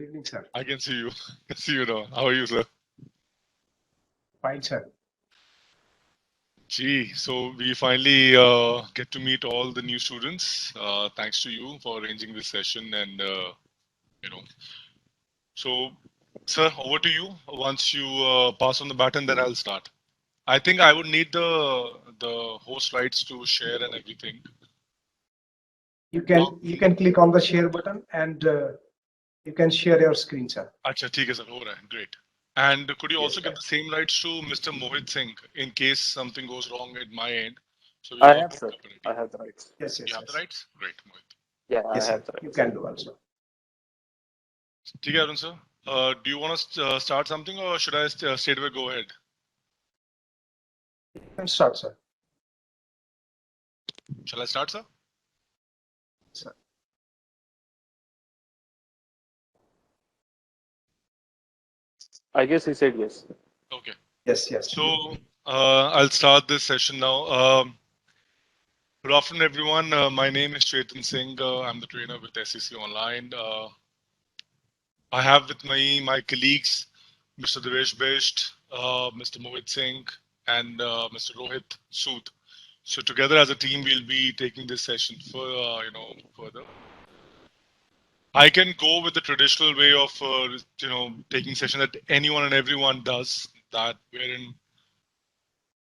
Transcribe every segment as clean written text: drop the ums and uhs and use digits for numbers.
Good evening, sir. I can see you. I see you now. How are you, sir? Fine, sir. Gee, so we finally get to meet all the new students. Thanks to you for arranging this session, and you know. So, sir, over to you. Once you pass on the baton, then I'll start. I think I would need the host rights to share and everything. You can click on the share button and you can share your screen, sir. अच्छा ठीक है sir, हो रहा है, great. And could you Yes, also sir. give the same rights to Mr. Mohit Singh in case something goes wrong at my end? So we I all have, sir. cooperative. I have the rights. Yes, You yes, have the yes. rights? Great, Mohit. Yeah, I Yes, sir. have the rights. You can do also. ठीक है, Arun sir. Do you want to start something or should I straight away go ahead? You can start, sir. Shall I start, sir? Sir. I guess he said yes. Okay. Yes, yes. So I'll start this session now. Good afternoon, everyone. My name is Chetan Singh. I'm the trainer with SCC Online. I have with me my colleagues, Mr. Devesh Besht, Mr. Mohit Singh, and Mr. Rohit Sood. So together as a team, we'll be taking this session for further. I can go with the traditional way of taking session that anyone and everyone does. That wherein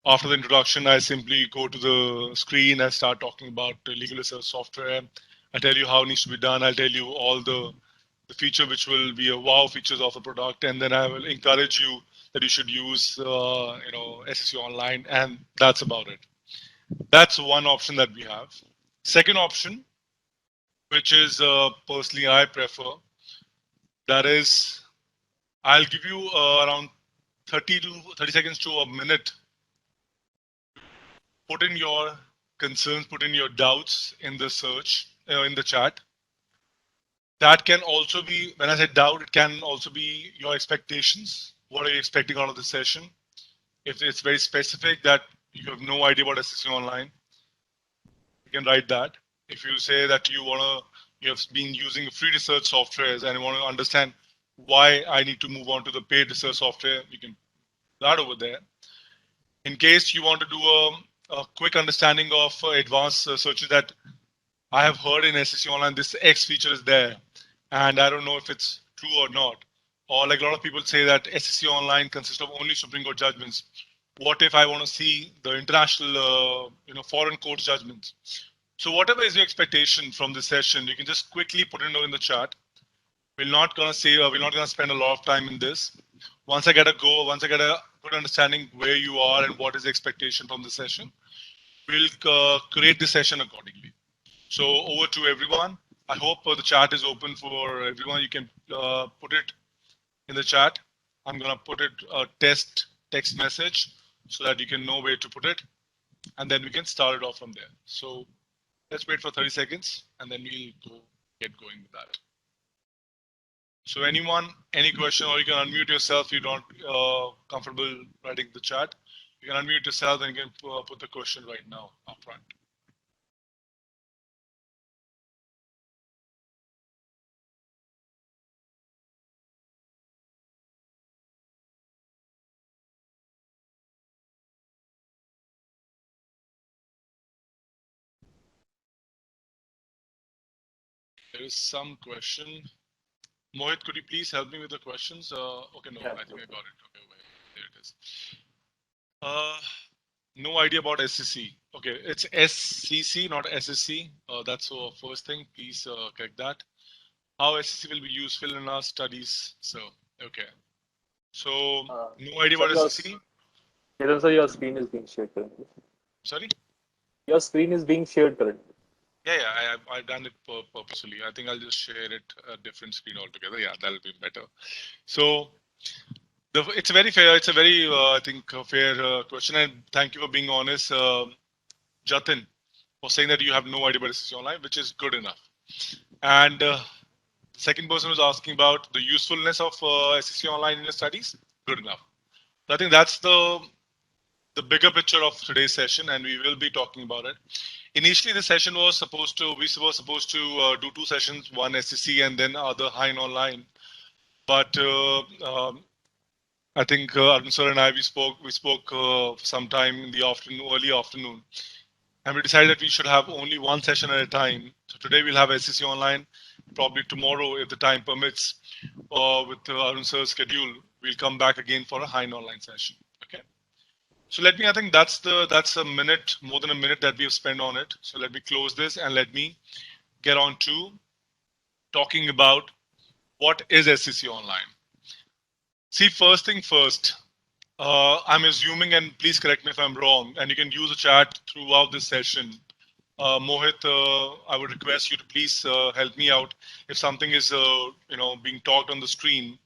after the introduction, I simply go to the screen and start talking about legal research software. I tell you how it needs to be done. I'll tell you all the feature which will be a wow features of a product, and then I will encourage you that you should use SCC Online, and that's about it. That's one option that we have. Second option, which is personally I prefer, that is I'll give you around 30 seconds to a minute. Put in your concerns, put in your doubts in the search, in the chat. That can also be, when I say doubt, it can also be your expectations. What are you expecting out of the session? If it's very specific that you have no idea about SCC Online, you can write that. If you say that you have been using free research softwares and you want to understand why I need to move on to the paid research software, you can put that over there. In case you want to do a quick understanding of advanced searches that I have heard in SCC Online, this X feature is there, and I don't know if it's true or not. Or like a lot of people say that SCC Online consists of only Supreme Court judgments. What if I want to see the international, foreign court judgments? So whatever is your expectation from this session, you can just quickly put it in the chat. We're not gonna spend a lot of time in this. Once I get a good understanding where you are and what is the expectation from the session, we'll create the session accordingly. So over to everyone. I hope the chat is open for everyone. You can put it in the chat. I'm gonna put it a text message so that you can know where to put it, and then we can start it off from there. So let's wait for 30 seconds, and then we'll get going with that. So anyone, any question, or you can unmute yourself if you're not comfortable writing the chat. You can unmute yourself and you can put the question right now up front. There is some question. Mohit, could you please help me with the questions? Okay, no, I think I got it. Okay, wait, there it is. No idea about SCC. Okay, it's SCC, not SSC. That's our first thing. Please correct that. How SCC will be useful in our studies. So, okay. So, no idea about SCC? Chetan sir, your screen is being shared currently. Sorry? Your screen is being shared currently. Yeah, I've done it purposefully. I think I'll just share it a different screen altogether. Yeah, that'll be better. So, it's very fair. It's a very, I think, fair question. And thank you for being honest, Jatin, for saying that you have no idea about SCC Online, which is good enough. And the second person was asking about the usefulness of SCC Online in your studies. Good enough. So I think that's the bigger picture of today's session, and we will be talking about it. Initially, the session we were supposed to do two sessions, one SCC and then other Hein Online. but I think Arun sir and I we spoke sometime in the afternoon, early afternoon, and we decided that we should have only one session at a time. So today we'll have SCC online. Probably tomorrow, if the time permits, with Arun sir's schedule, we'll come back again for a Hind online session. Okay. So I think that's a minute, more than a minute that we have spent on it. So let me close this and let me get on to talking about what is SCC online. See, first thing first, I'm assuming, and please correct me if I'm wrong, and you can use the chat throughout this session. Mohit, I would request you to please help me out if something is, being talked on the screen,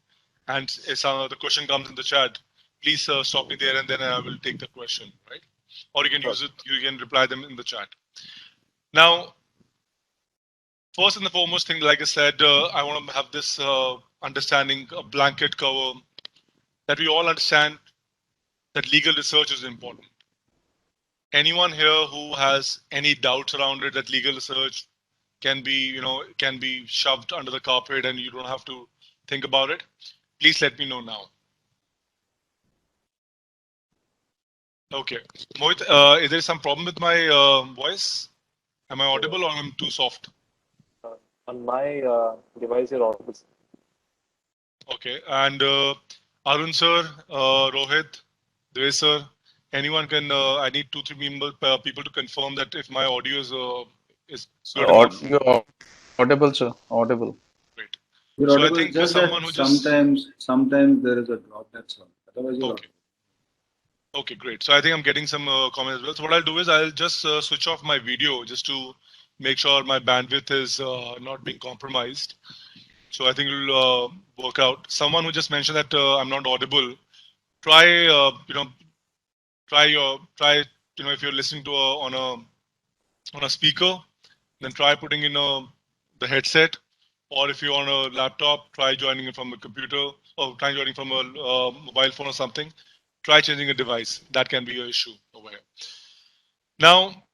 and if the question comes in the chat. Please stop me there, and then I will take the question, right? Or you can use it. You can reply them in the chat. Now, first and the foremost thing, like I said, I want to have this understanding, a blanket cover, that we all understand that legal research is important. Anyone here who has any doubts around it, that legal research can be shoved under the carpet and you don't have to think about it, please let me know now. Okay. Mohit, is there some problem with my voice? Am I audible or I'm too soft? On my device, you're audible. Okay. And Arun sir, Rohit, Devesh sir, anyone can, I need 2-3 people to confirm that if my audio is good enough. You're audible, sir. Audible. Great. You're So I audible, think just someone that who just sometimes there is a drop, that's all. Otherwise, you're okay. Okay, great. So I think I'm getting some comments as well. So what I'll do is I'll just switch off my video just to make sure my bandwidth is not being compromised. So I think it'll work out. Someone who just mentioned that I'm not audible, try if you're listening to on a speaker, then try putting in the headset, or if you're on a laptop, try joining it from a computer, or try joining from a mobile phone or something. Try changing a device. That can be an issue over here. Now,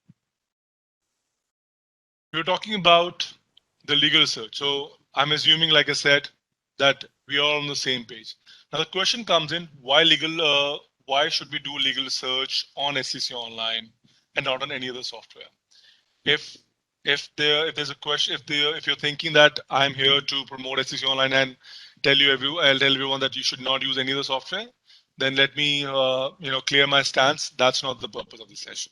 we're talking about the legal research. So I'm assuming, like I said, that we are on the same page. Now the question comes in: why should we do legal research on SCC Online and not on any other software? If there's a question, if you're thinking that I'm here to promote SCC Online and I'll tell everyone that you should not use any other software, then let me clear my stance. That's not the purpose of the session.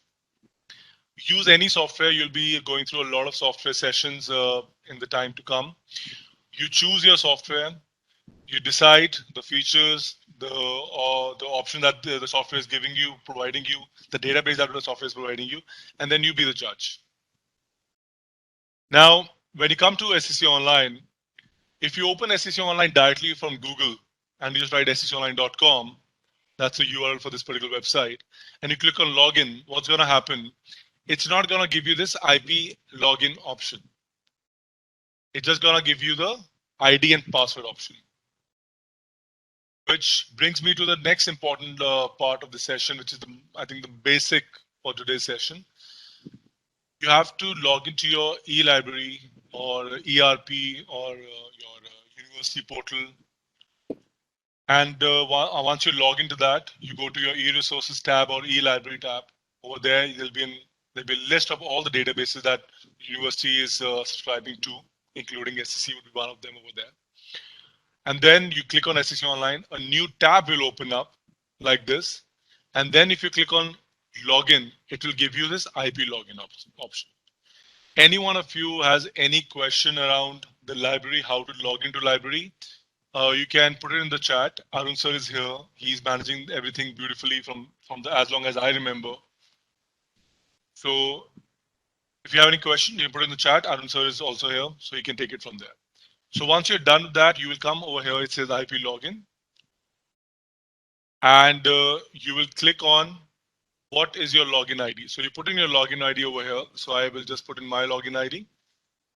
Use any software. You'll be going through a lot of software sessions in the time to come. You choose your software. You decide the features, the option that the software is giving you, providing you, the database that the software is providing you, and then you be the judge. Now, when you come to SCC Online, if you open SCC Online directly from Google and you just write scconline.com, that's the URL for this particular website, and you click on login, what's going to happen? It's not going to give you this IP login option. It's just going to give you the ID and password option. Which brings me to the next important part of the session, which is I think the basic for today's session. You have to log into your e-library or ERP or your university portal. And once you log into that, you go to your e-resources tab or e-library tab. Over there, there'll be a list of all the databases that the university is subscribing to, including SCC would be one of them over there. And then you click on SCC Online, a new tab will open up like this. And then if you click on login, it will give you this IP login option. Any one of you has any question around the library, how to log into library, you can put it in the chat. Arun sir is here. He's managing everything beautifully from as long as I remember. So if you have any question, you can put it in the chat. Arun sir is also here, so you can take it from there. So once you're done with that, you will come over here. It says IP login. And you will click on what is your login ID. So you put in your login ID over here. So I will just put in my login ID.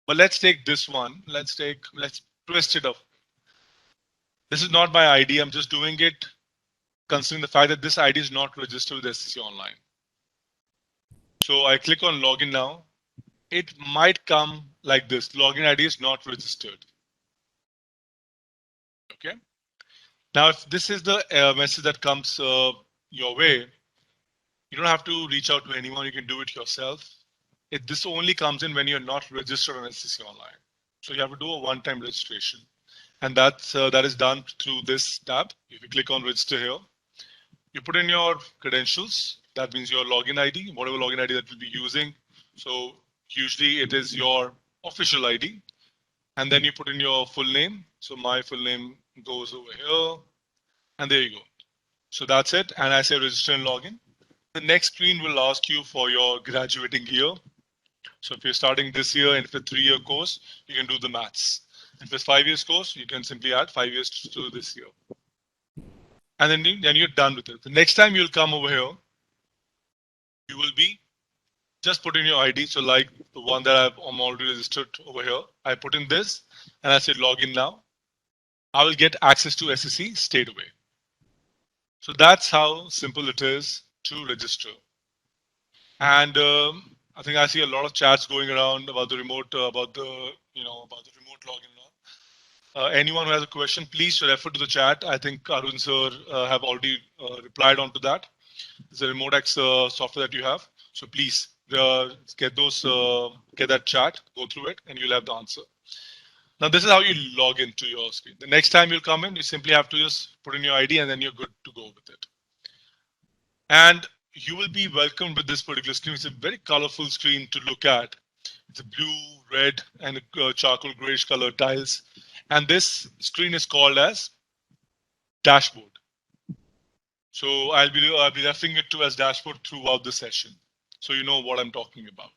But let's take this one. Let's twist it up. This is not my ID. I'm just doing it considering the fact that this ID is not registered with SCC Online. So I click on login now. It might come like this. Login ID is not registered. Okay. Now, if this is the message that comes your way, you don't have to reach out to anyone. You can do it yourself. This only comes in when you're not registered on SCC Online. So you have to do a one-time registration. And that is done through this tab. If you click on register here, you put in your credentials. That means your login ID, whatever login ID that you'll be using. So usually it is your official ID. And then you put in your full name. So my full name goes over here. And there you go. So that's it. And I say register and login. The next screen will ask you for your graduating year. So if you're starting this year and if it's a 3-year course, you can do the maths. If it's 5 years course, you can simply add 5 years to this year. And then you're done with it. The next time you'll come over here, you will be just put in your ID. So like the one that I'm already registered over here, I put in this and I said login now. I will get access to SCC straight away. So that's how simple it is to register. And I think I see a lot of chats going around about the remote, about the remote login now. Anyone who has a question, please refer to the chat. I think Arun sir have already replied onto that. It's a remote X software that you have. So please get that chat, go through it, and you'll have the answer. Now this is how you log into your screen. The next time you'll come in, you simply have to just put in your ID and then you're good to go with it. And you will be welcomed with this particular screen. It's a very colorful screen to look at. It's a blue, red, and charcoal grayish color tiles. And this screen is called as dashboard. So I'll be referring it to as dashboard throughout the session. So you know what I'm talking about.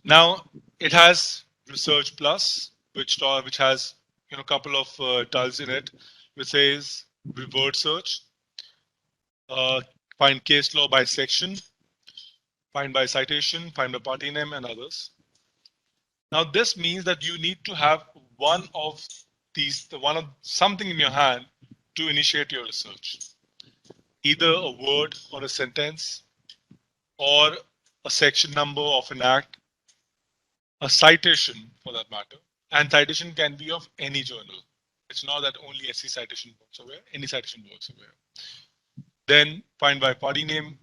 Now it has Research Plus, which has a couple of tiles in it, which says revert search, find case law by section, find by citation, find by party name, and others. Now this means that you need to have one of something in your hand to initiate your research. Either a word or a sentence, or a section number of an act, a citation for that matter. And citation can be of any journal. It's not that only SC citation works aware, any citation works aware. Then find by party name.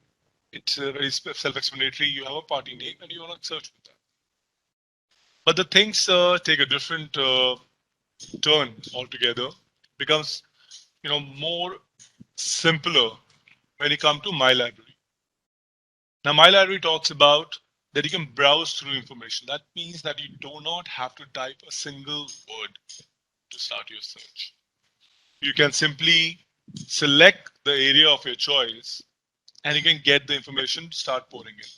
It's very self-explanatory. You have a party name and you want to search with that. But the things take a different turn altogether. Becomes more simpler when you come to My Library. Now My Library talks about that you can browse through information. That means that you do not have to type a single word to start your search. You can simply select the area of your choice and you can get the information to start pouring in.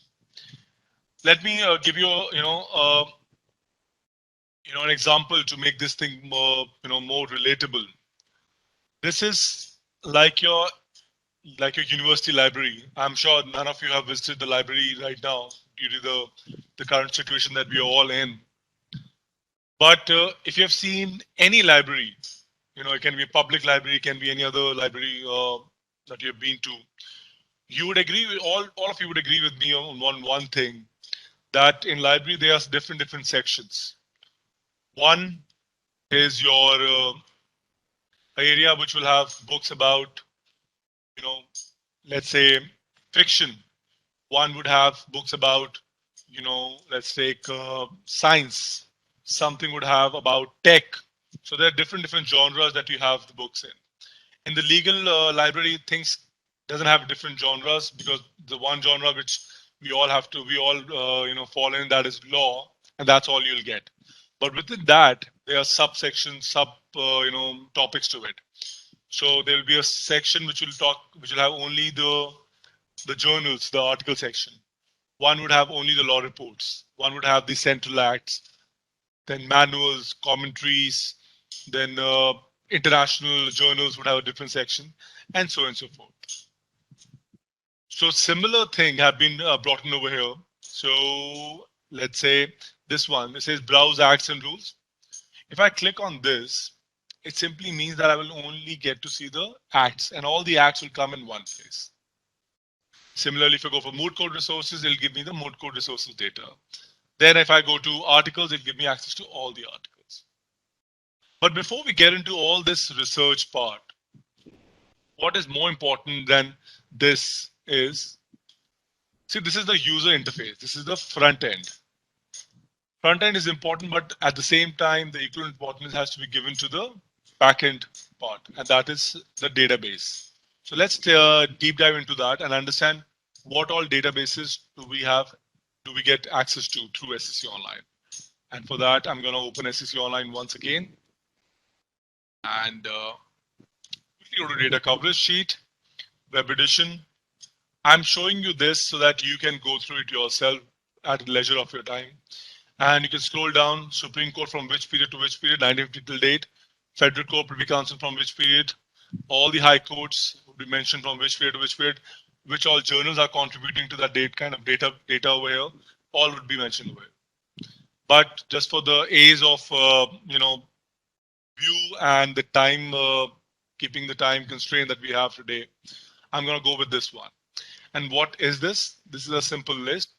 Let me give you an example to make this thing more more relatable. This is like your university library. I'm sure none of you have visited the library right now due to the current situation that we are all in. But if you have seen any library, it can be a public library, it can be any other library that you have been to, you would agree with all of you would agree with me on one thing, that in library there are different sections. One is your area which will have books about let's say fiction. One would have books about let's take science. Something would have about tech. So there are different genres that you have the books in. In the legal library, things doesn't have different genres, because the one genre which we all fall in, that is law, and that's all you'll get. But within that, there are subsections, topics to it. So there will be a section which will have only the journals, the article section. One would have only the law reports. One would have the central acts, then manuals, commentaries, then international journals would have a different section, and so on and so forth. So similar thing have been brought in over here. So let's say this one, it says browse acts and rules. If I click on this, it simply means that I will only get to see the acts, and all the acts will come in one place. Similarly, if I go for mood code resources, it'll give me the mood code resources data. Then if I go to articles, it'll give me access to all the articles. But before we get into all this research part, what is more important than this is, see, this is the user interface. This is the front end. Front end is important, but at the same time, the equal importance has to be given to the backend part, and that is the database. So let's deep dive into that and understand what all databases do we get access to through SCC Online. And for that, I'm going to open SCC Online once again and quickly go to data coverage sheet, web edition. I'm showing you this so that you can go through it yourself at leisure of your time. And you can scroll down, Supreme Court from which period to which period, 1950 till date, Federal Court, Privy Council from which period, all the high courts would be mentioned from which period to which period, which all journals are contributing to that kind of data over here, all would be mentioned over here. But just for the ease of view and the time, keeping the time constraint that we have today, I'm going to go with this one. And what is this? This is a simple list.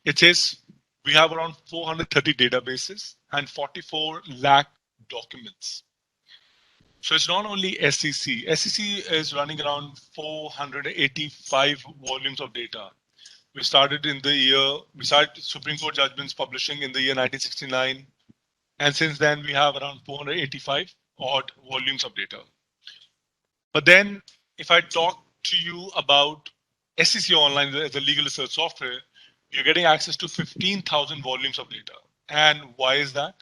It says we have around 430 databases and 44 lakh documents. So it's not only SCC. SCC is running around 485 volumes of data. We started Supreme Court judgments publishing in the year 1969. And since then, we have around 485 odd volumes of data. But then if I talk to you about SCC Online as a legal research software, you're getting access to 15,000 volumes of data. And why is that?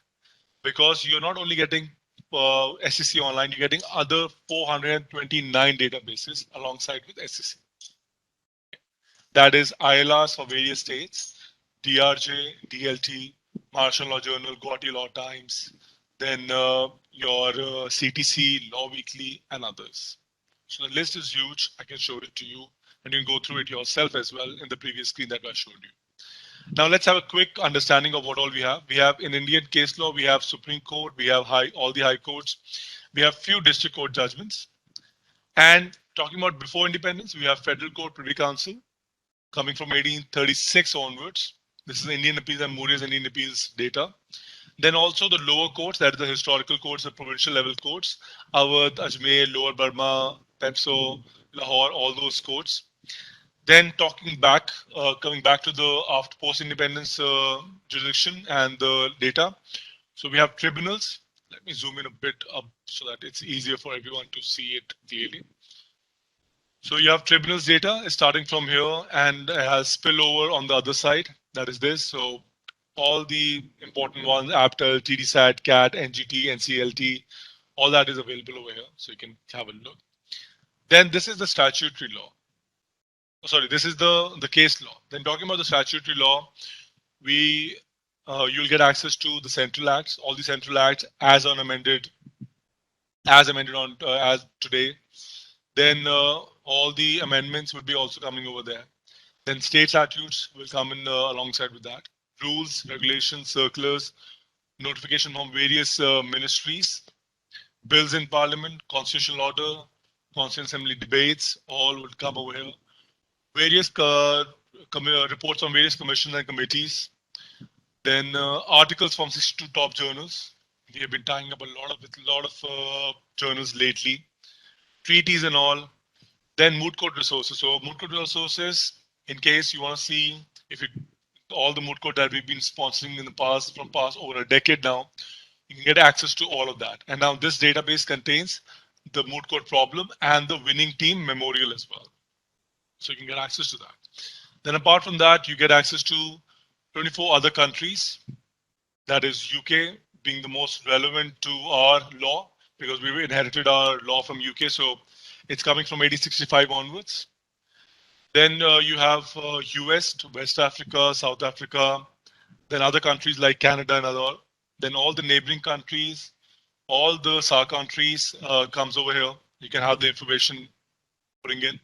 Because you're not only getting SCC Online, you're getting other 429 databases alongside with SCC. That is ILRs for various states, DRJ, DLT, Martial Law Journal, Guwahati Law Times, then your CTC, Law Weekly, and others. So the list is huge. I can show it to you, and you can go through it yourself as well in the previous screen that I showed you. Now let's have a quick understanding of what all we have. We have in Indian case law, we have Supreme Court, we have all the high courts, we have few district court judgments. And talking about before independence, we have Federal Court, Privy Council, coming from 1836 onwards. This is Indian Appeals and Murray's Indian Appeals data. Then also the lower courts, that is the historical courts, the provincial level courts, Awadh, Ajmer, Lower Burma, Pepso, Lahore, all those courts. Then coming back to the after post-independence jurisdiction and the data. So we have tribunals. Let me zoom in a bit up so that it's easier for everyone to see it clearly. So you have tribunals data starting from here and it has spillover on the other side. That is this. So all the important ones, APTEL, TDSAT, CAT, NGT, NCLT, all that is available over here. So you can have a look. Then this is the statutory law. Sorry, this is the case law. Then talking about the statutory law, you'll get access to the central acts, all the central acts as amended on as today. Then all the amendments would be also coming over there. Then state statutes will come in alongside with that. Rules, regulations, circulars, notification from various ministries, bills in parliament, constitutional order, constituent assembly debates, all would come over here. Various reports on various commissions and committees. Then articles from 62 top journals. We have been tying up a lot of journals lately. Treaties and all. Then moot court resources. So moot court resources, in case you want to see all the moot court that we've been sponsoring in the past, over a decade now, you can get access to all of that. And now this database contains the moot court problem and the winning team memorial as well. So you can get access to that. Then apart from that, you get access to 24 other countries. That is UK being the most relevant to our law because we inherited our law from UK. So it's coming from 1865 onwards. Then you have US, West Africa, South Africa, then other countries like Canada and other. Then all the neighboring countries, all the SAR countries comes over here. You can have the information putting in.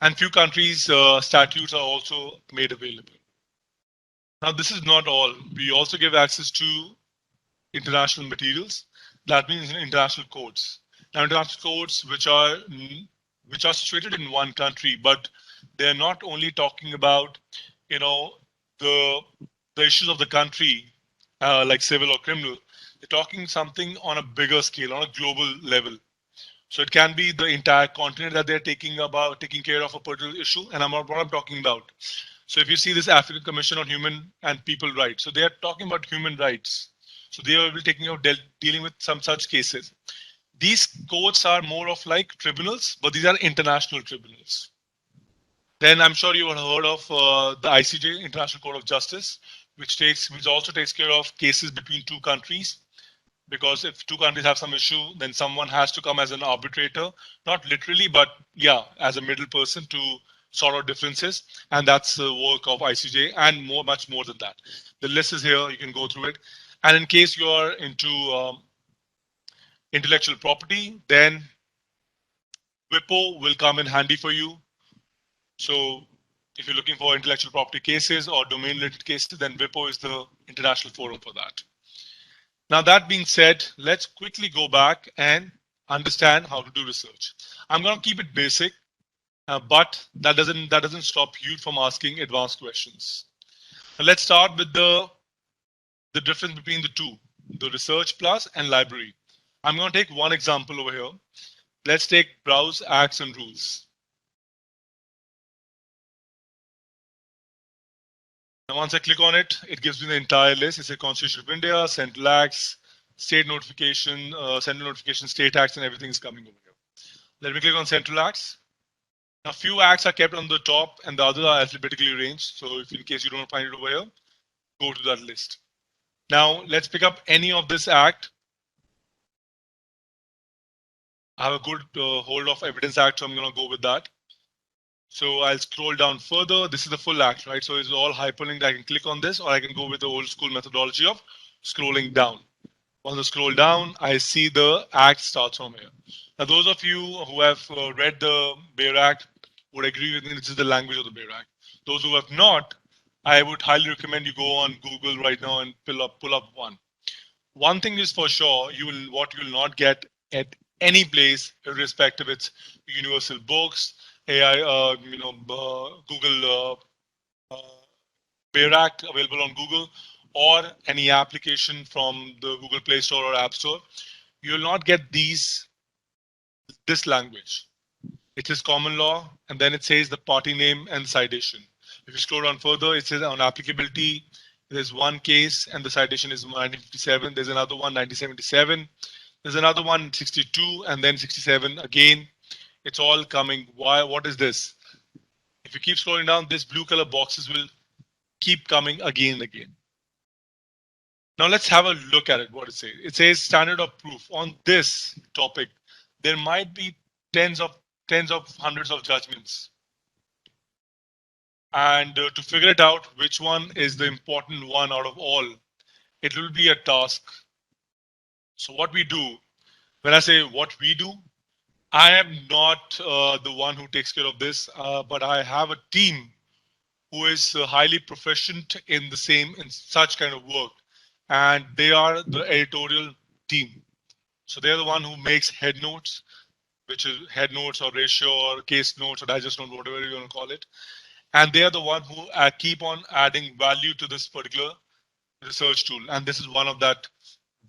And few countries' statutes are also made available. Now, this is not all. We also give access to international materials. That means international codes. Now, international codes which are situated in one country, but they're not only talking about, the issues of the country, like civil or criminal. They're talking something on a bigger scale, on a global level. So it can be the entire continent that they're taking care of a particular issue, and what I'm talking about. So if you see this African Commission on Human and People Rights, so they are talking about human rights. So they will be dealing with some such cases. These courts are more of like tribunals, but these are international tribunals. Then I'm sure you have heard of the ICJ, International Court of Justice, which also takes care of cases between two countries. Because if two countries have some issue, then someone has to come as an arbitrator, not literally, but yeah, as a middle person to sort out differences. And that's the work of ICJ and much more than that. The list is here, you can go through it. And in case you are into intellectual property, then WIPO will come in handy for you. So if you're looking for intellectual property cases or domain related cases, then WIPO is the international forum for that. Now, that being said, let's quickly go back and understand how to do research. I'm going to keep it basic, but that doesn't stop you from asking advanced questions. Now, let's start with the difference between the two, the Research Plus and Library. I'm going to take one example over here. Let's take Browse Acts and Rules. Now, once I click on it, it gives me the entire list. It's a Constitution of India, Central Acts, State Notification, Central Notification, State Acts, and everything is coming over here. Let me click on Central Acts. Now, few acts are kept on the top, and the others are alphabetically arranged. So, if in case you don't find it over here, go to that list. Now, let's pick up any of this act. I have a good hold of Evidence Act, so I'm going to go with that. So I'll scroll down further. This is the full act, right? So it's all hyperlinked. I can click on this, or I can go with the old school methodology of scrolling down. Once I scroll down, I see the act starts from here. Now, those of you who have read the Bayer Act would agree with me. This is the language of the Bayer Act. Those who have not, I would highly recommend you go on Google right now and pull up one. One thing is for sure, what you will not get at any place, irrespective it's Universal Books, AI, Google Bayer Act available on Google, or any application from the Google Play Store or App Store. You will not get this language. It is common law, and then it says the party name and citation. If you scroll down further, it says on applicability, there's one case and the citation is 1957. There's another one, 1977. There's another one, 62, and then 67 again. It's all coming. Why? What is this? If you keep scrolling down, this blue color boxes will keep coming again and again. Now let's have a look at it. What it says. It says standard of proof. On this topic, there might be tens of hundreds of judgments. And to figure it out, which one is the important one out of all, it will be a task. So what we do, when I say what we do, I am not the one who takes care of this, but I have a team who is highly proficient in such kind of work. And they are the editorial team. So they're the one who makes head notes, which is head notes or ratio or case notes or digest note, whatever you want to call it. And they are the one who keep on adding value to this particular research tool. And this is one of that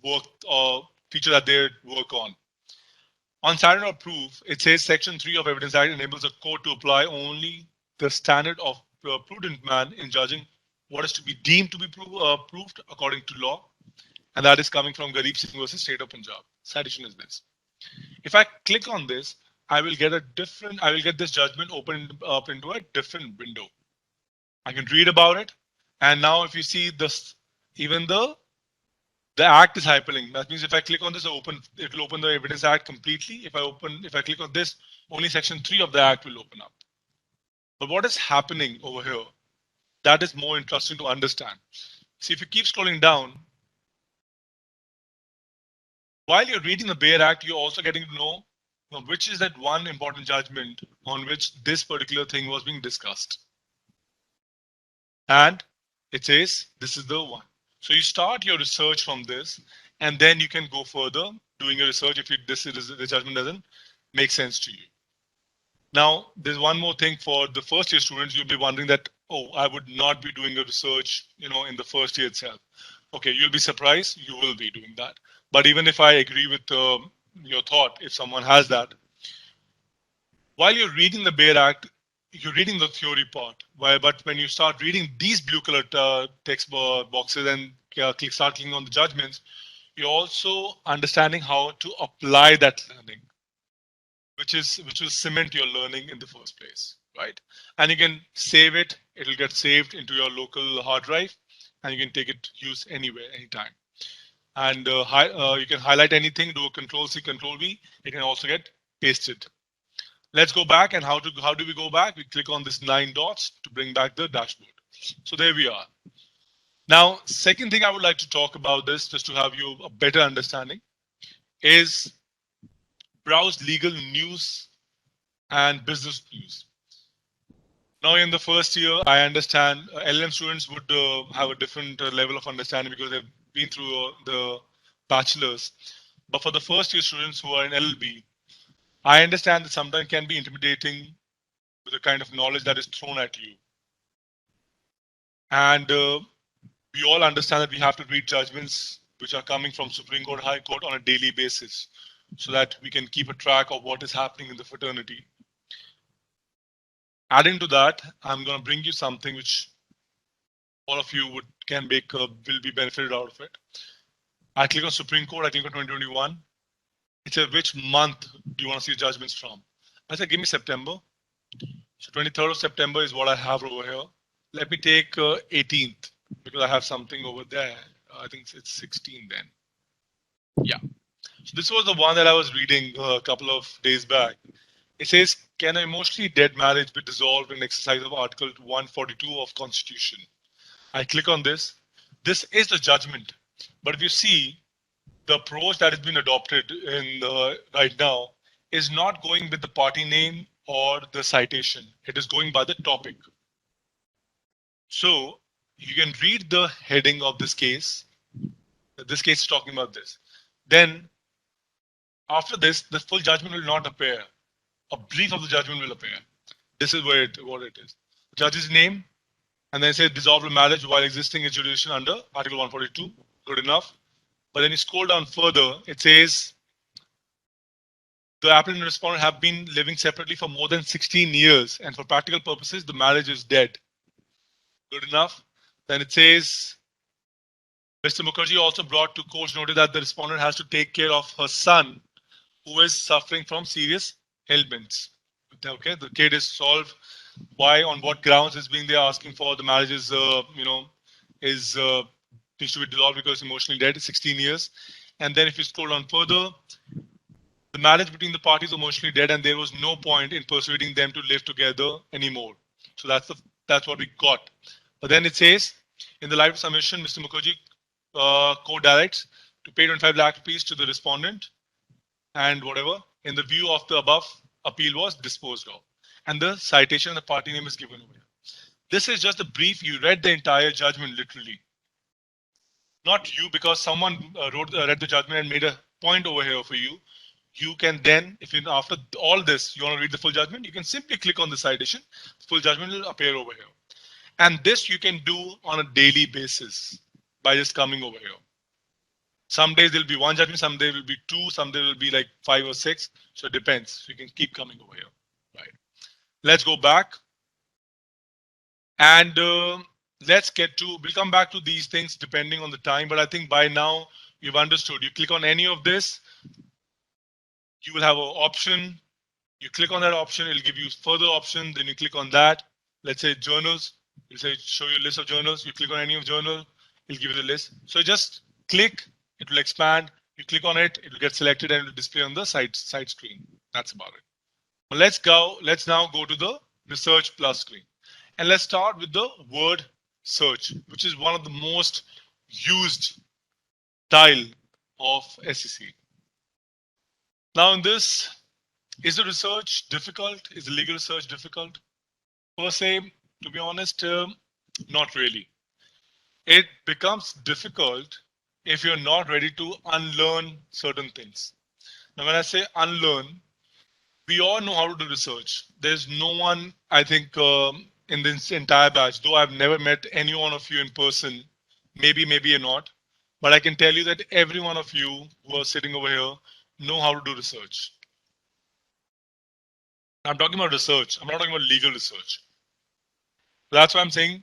work or feature that they work on. On standard of proof, it says Section 3 of Evidence Act enables a court to apply only the standard of prudent man in judging what is to be deemed to be proved according to law. And that is coming from Garib Singh versus State of Punjab. Citation is this. If I click on this, I will get this judgment opened up into a different window. I can read about it. And now if you see this, even the act is hyperlinked. That means if I click on this, it will open the Evidence Act completely. If I click on this, only Section 3 of the Act will open up. But what is happening over here? That is more interesting to understand. See, if you keep scrolling down, while you're reading the Bayer Act, you're also getting to know which is that one important judgment on which this particular thing was being discussed. And it says this is the one. So you start your research from this, and then you can go further doing your research if the judgment doesn't make sense to you. Now, there's one more thing for the first year students. You'll be wondering that, oh, I would not be doing a research, in the first year itself. Okay, you'll be surprised. You will be doing that. But even if I agree with your thought, if someone has that, while you're reading the Bayer Act, you're reading the theory part. But when you start reading these blue colored text boxes and start clicking on the judgments, you're also understanding how to apply that learning, which will cement your learning in the first place, right? And you can save it. It'll get saved into your local hard drive, and you can take it use anywhere, anytime. And you can highlight anything, do a Control C, Control V. It can also get pasted. Let's go back, and how do we go back? We click on this 9 dots to bring back the dashboard. So there we are. Now, second thing I would like to talk about this, just to have you a better understanding, is browse legal news and business news. Now, in the first year, I understand LLM students would have a different level of understanding because they've been through the bachelor's. But for the first year students who are in LLB, I understand that sometimes can be intimidating with the kind of knowledge that is thrown at you. And we all understand that we have to read judgments which are coming from Supreme Court, High Court on a daily basis so that we can keep a track of what is happening in the fraternity. Adding to that, I'm going to bring you something which all of you will be benefited out of it. I click on Supreme Court, I click on 2021. It says which month do you want to see judgments from? I said, give me September. So 23rd of September is what I have over here. Let me take 18th because I have something over there. I think it's 16 then. Yeah. So this was the one that I was reading a couple of days back. It says, can an emotionally dead marriage be dissolved in exercise of Article 142 of Constitution? I click on this. This is the judgment. But if you see, the approach that has been adopted in right now is not going with the party name or the citation. It is going by the topic. So you can read the heading of this case. This case is talking about this. Then after this, the full judgment will not appear. A brief of the judgment will appear. This is what it is. The judge's name, and then it says dissolve the marriage while existing in jurisdiction under Article 142. Good enough. But then you scroll down further, it says the applicant and respondent have been living separately for more than 16 years, and for practical purposes, the marriage is dead. Good enough. Then it says Mr. Mukherjee also brought to court's notice that the respondent has to take care of her son, who is suffering from serious ailments. Okay, the kid is solved. Why, on what grounds is being there asking for the marriage is, needs to be dissolved because emotionally dead, 16 years. And then if you scroll on further, the marriage between the parties emotionally dead, and there was no point in persuading them to live together anymore. So that's what we got. But then it says, in the light of submission, Mr. Mukherjee court directs to pay 25 lakh rupees to the respondent, and whatever in the view of the above appeal was disposed of, and the citation and the party name is given over here. This is just a brief. You read the entire judgment literally. Not you, because someone read the judgment and made a point over here for you. You can then, if you after all this, you want to read the full judgment, you can simply click on the citation. Full judgment will appear over here. And this you can do on a daily basis by just coming over here. Some days there'll be one judgment, some days will be two, some days will be like 5 or 6. So it depends. So you can keep coming over here. Right. Let's go back. And we'll come back to these things depending on the time. But I think by now you've understood. You click on any of this, you will have an option. You click on that option, it'll give you further option. Then you click on that. Let's say journals. It'll say show you a list of journals. You click on any of journal, it'll give you the list. So just click, it will expand. You click on it, it will get selected and it will display on the side screen. That's about it. But let's now go to the research plus screen. And let's start with the word search, which is one of the most used style of SCC. Now in this, is the research difficult? Is the legal research difficult? Per se, to be honest, not really. It becomes difficult if you're not ready to unlearn certain things. Now, when I say unlearn, we all know how to do research. There's no one, I think, in this entire batch, though I've never met any one of you in person, maybe or not, but I can tell you that every one of you who are sitting over here know how to do research. I'm talking about research. I'm not talking about legal research. That's why I'm saying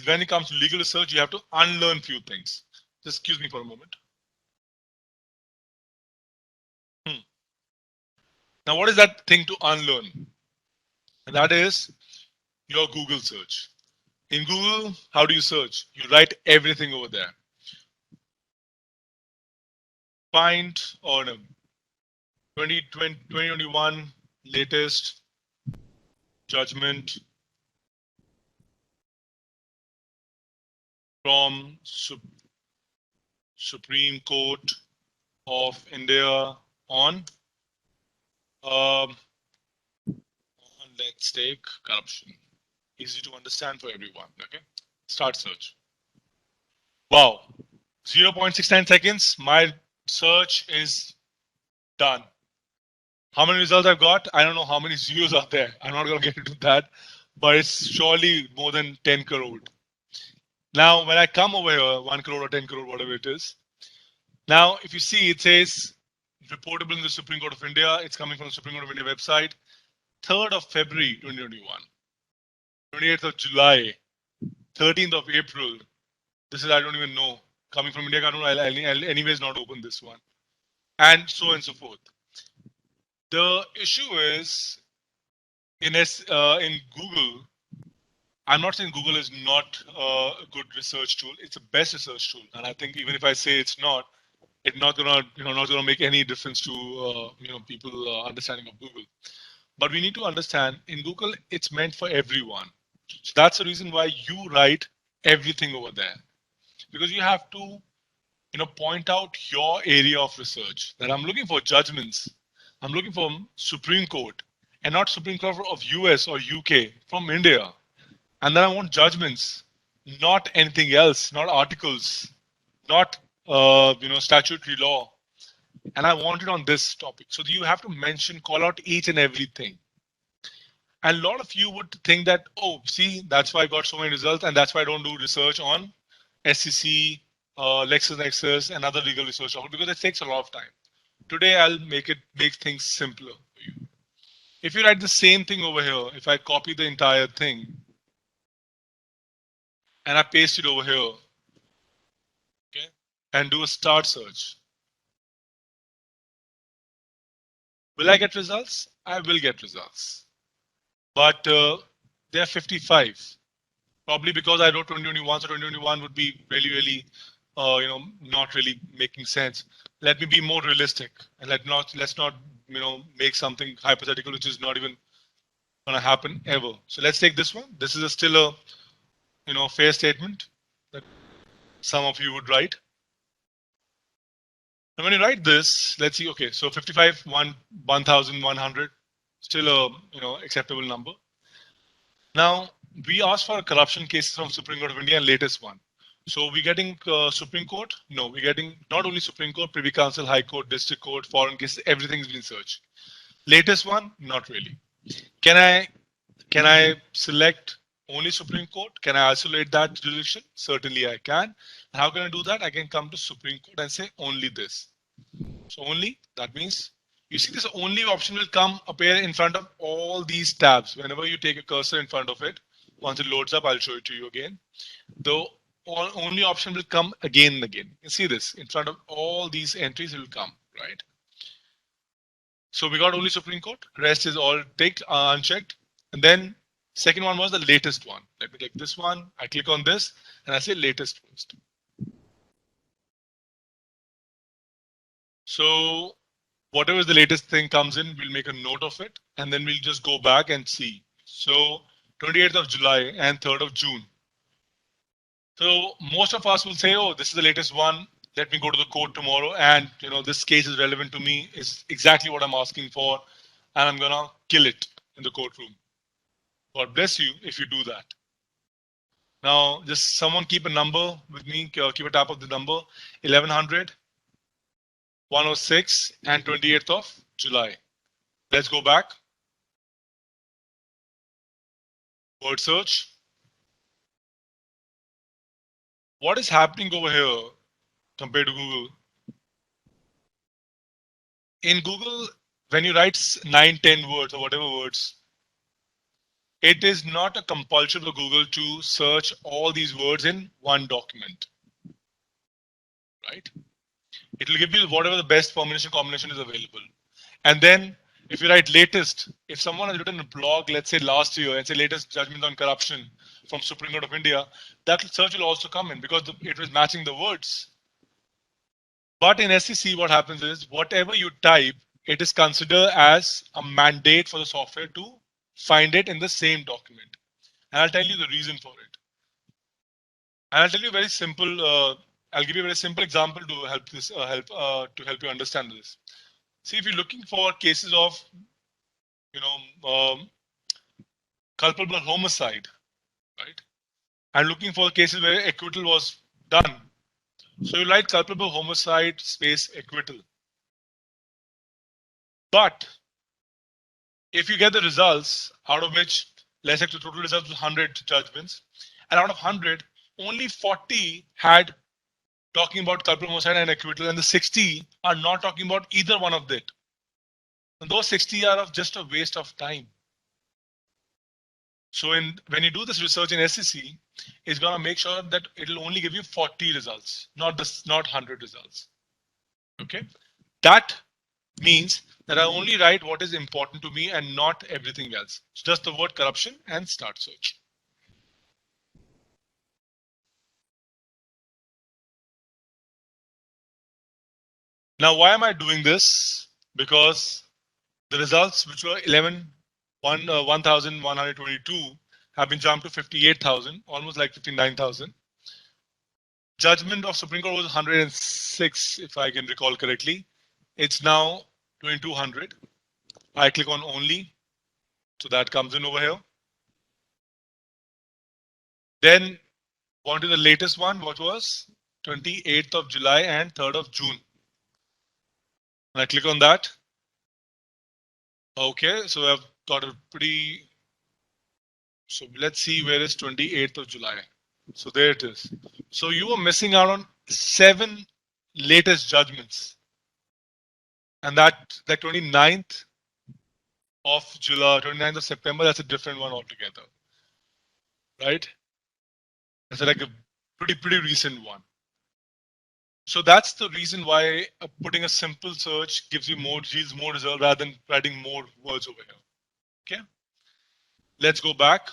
when it comes to legal research, you have to unlearn few things. Just excuse me for a moment. Now, what is that thing to unlearn? And that is your Google search. In Google, how do you search? You write everything over there. Find or no, 2021 latest judgment from Supreme Court of India on let's take corruption. Easy to understand for everyone. Okay, start search. Wow, 0.69 seconds. My search is done. How many results I've got? I don't know how many zeros are there. I'm not going to get into that, but it's surely more than 10 crore. Now, when I come over here, 1 crore or 10 crore, whatever it is. Now, if you see, it says reportable in the Supreme Court of India. It's coming from the Supreme Court of India website. 3rd of February 2021, 28th of July, 13th of April. This is, I don't even know. Coming from India, I don't know. I'll anyways not open this one. And so and so forth. The issue is in Google, I'm not saying Google is not a good research tool. It's the best research tool. And I think even if I say it's not gonna, not gonna make any difference to, people understanding of Google. But we need to understand in Google, it's meant for everyone. So that's the reason why you write everything over there, because you have to, point out your area of research. That I'm looking for judgments. I'm looking for Supreme Court, and not Supreme Court of US or UK, from India. And then I want judgments, not anything else, not articles, not statutory law. And I want it on this topic. So you have to call out each and everything. And a lot of you would think that, oh, see, that's why I got so many results, and that's why I don't do research on SCC, LexisNexis, and other legal research, because it takes a lot of time. Today, I'll make things simpler for you. If you write the same thing over here, if I copy the entire thing and I paste it over here, okay, and do a start search, will I get results? I will get results. But there are 55. Probably because I wrote 2021, so 2021 would be really, not really making sense. Let me be more realistic, and let's not, make something hypothetical which is not even going to happen ever. So let's take this one. This is still a, fair statement that some of you would write. And when you write this, let's see. Okay, so 55, 1,100, still a, acceptable number. Now, we asked for corruption cases from Supreme Court of India, and latest one. So we're getting Supreme Court? No, we're getting not only Supreme Court, Privy Council, High Court, District Court, foreign cases, everything's been searched. Latest one? Not really. Can I select only Supreme Court? Can I isolate that jurisdiction? Certainly I can. How can I do that? I can come to Supreme Court and say only this. So only, that means, you see this only option will appear in front of all these tabs. Whenever you take a cursor in front of it, once it loads up, I'll show it to you again. The only option will come again and again. You see this in front of all these entries, it will come, right? So we got only Supreme Court. Rest is all ticked, unchecked. And then second one was the latest one. Let me take this one. I click on this and I say latest first. So whatever is the latest thing comes in, we'll make a note of it, and then we'll just go back and see. So 28th of July and 3rd of June. So most of us will say, oh, this is the latest one. Let me go to the court tomorrow. And this case is relevant to me, is exactly what I'm asking for. And I'm gonna kill it in the courtroom. God bless you if you do that. Now, just someone keep a number with me, keep a tap of the number, 1100. 106 and 28th of July. Let's go back. Word search. What is happening over here compared to Google. In Google, when you write 9, 10 words or whatever words, it is not a compulsion for Google to search all these words in one document, right? It will give you whatever the best combination is available. And then if you write latest, if someone has written a blog, let's say last year, and say latest judgment on corruption from Supreme Court of India, that search will also come in because it was matching the words. But in SCC, what happens is whatever you type, it is considered as a mandate for the software to find it in the same document. And I'll tell you the reason for it. And I'll tell you a very simple. I'll give you a very simple example to help this to help you understand this. See, if you're looking for cases of, culpable homicide, right, and looking for cases where acquittal was done, so you write culpable homicide space acquittal. But if you get the results out of which, let's say the total results was 100 judgments, and out of 100, only 40 had talking about culpable homicide and acquittal, and the 60 are not talking about either one of that. And those 60 are of just a waste of time. So when you do this research in SCC, it's gonna make sure that it'll only give you 40 results, not 100 results. Okay, that means that I only write what is important to me and not everything else. So just the word corruption and start search. Now, why am I doing this? Because the results, which were 1,122, have been jumped to 58,000, almost like 59,000. Judgment of Supreme Court was 106, if I can recall correctly. It's now 2,200. I click on only, so that comes in over here. Then, on to the latest one, what was 28th of July and 3rd of June. And I click on that. Okay, so I've got a pretty. So let's see where is 28th of July. So there it is. So you were missing out on 7 latest judgments. And that 29th of July, 29th of September, that's a different one altogether. Right? That's like a pretty recent one. So that's the reason why putting a simple search gives you yields more result rather than writing more words over here. Okay. Let's go back.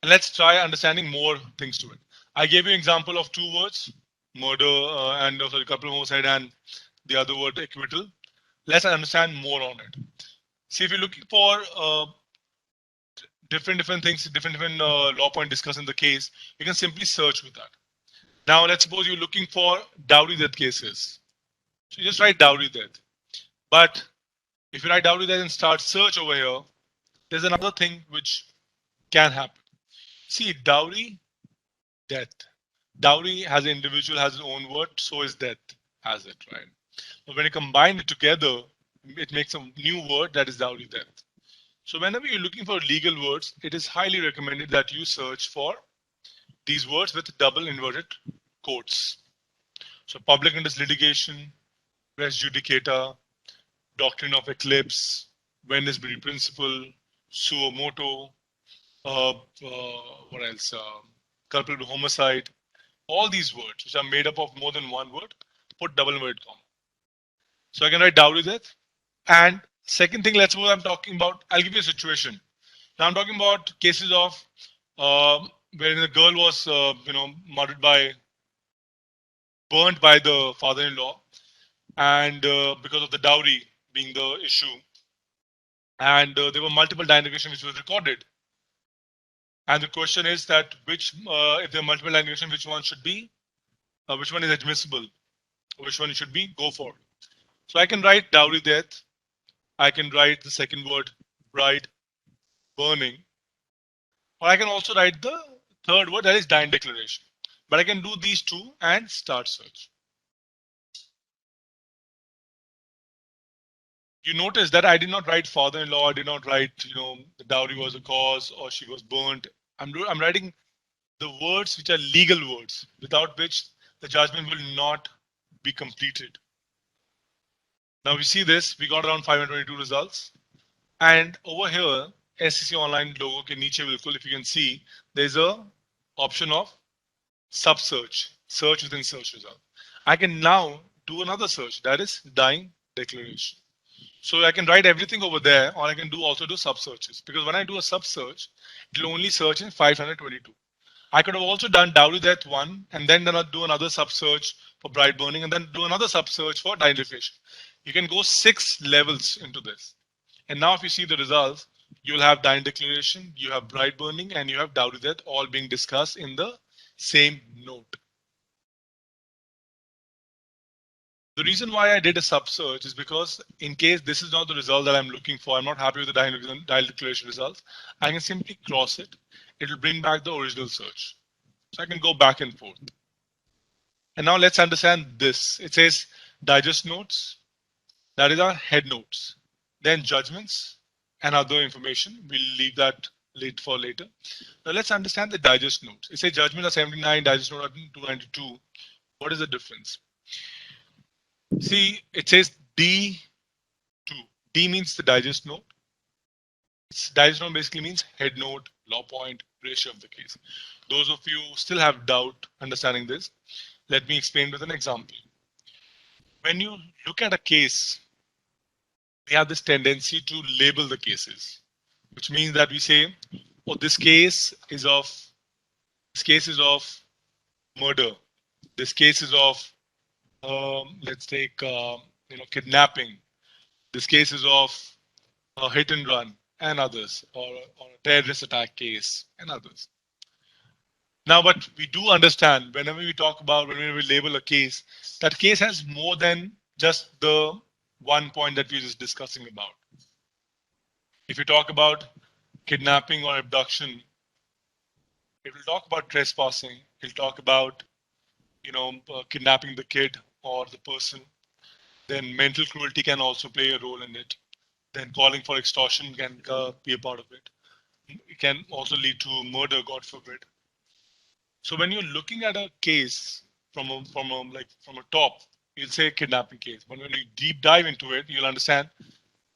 And let's try understanding more things to it. I gave you an example of 2 words, murder and culpable homicide, and the other word acquittal. Let's understand more on it. See, if you're looking for different things, different law point discussed in the case, you can simply search with that. Now, let's suppose you're looking for dowry death cases. So you just write dowry death. But if you write dowry death and start search over here, there's another thing which can happen. See, dowry death. Dowry has an individual, has its own word, so is death has it, right? But when you combine it together, it makes a new word that is dowry death. So whenever you're looking for legal words, it is highly recommended that you search for these words with double inverted quotes. So public interest litigation, res judicata, doctrine of eclipse, Venice-Bery principle, suo motu, what else? Culpable homicide. All these words, which are made up of more than one word, put double inverted comma. So I can write dowry death. And second thing, let's suppose I'm talking about, I'll give you a situation. Now I'm talking about cases of where the girl was, murdered burnt by the father-in-law, and because of the dowry being the issue, and there were multiple line negation which was recorded. And the question is that which, if there are multiple line negation, which one should be, which one is admissible, which one should be go for. So I can write dowry death. I can write the second word, bride, burning. Or I can also write the third word, that is dying declaration. But I can do these 2 and start search. You notice that I did not write father-in-law. I did not write, the dowry was a cause or she was burnt. I'm writing the words which are legal words, without which the judgment will not be completed. Now we see this, we got around 522 results. And over here, SCC online logo ke niche bilkul, if you can see, there's a option of sub search, search within search result. I can now do another search, that is dying declaration. So I can write everything over there, or I can also do sub searches, because when I do a sub search, it will only search in 522. I could have also done dowry death 1 and then do another sub search for bride burning and then do another sub search for dying declaration. You can go 6 levels into this. And now if you see the results, you'll have dying declaration, you have bride burning, and you have dowry death all being discussed in the same note. The reason why I did a sub search is because in case this is not the result that I'm looking for, I'm not happy with the dying declaration results, I can simply cross it. It will bring back the original search. So I can go back and forth. And now let's understand this. It says digest notes. That is our head notes. Then judgments and other information. We'll leave that for later. Now let's understand the digest notes. It says judgment are 79, digest note are 292. What is the difference? See, it says D2. D means the digest note. Digest note basically means head note, law point, ratio of the case. Those of you who still have doubt understanding this, let me explain with an example. When you look at a case, we have this tendency to label the cases, which means that we say, oh, this case is of murder. This case is of, let's take, kidnapping. This case is of a hit and run and others, or a terrorist attack case and others. Now, but we do understand whenever we label a case, that case has more than just the one point that we're just discussing about. If you talk about kidnapping or abduction, it will talk about trespassing. It'll talk about, kidnapping the kid or the person. Then mental cruelty can also play a role in it. Then calling for extortion can be a part of it. It can also lead to murder, God forbid. So when you're looking at a case from a top, you'll say kidnapping case. But when you deep dive into it, you'll understand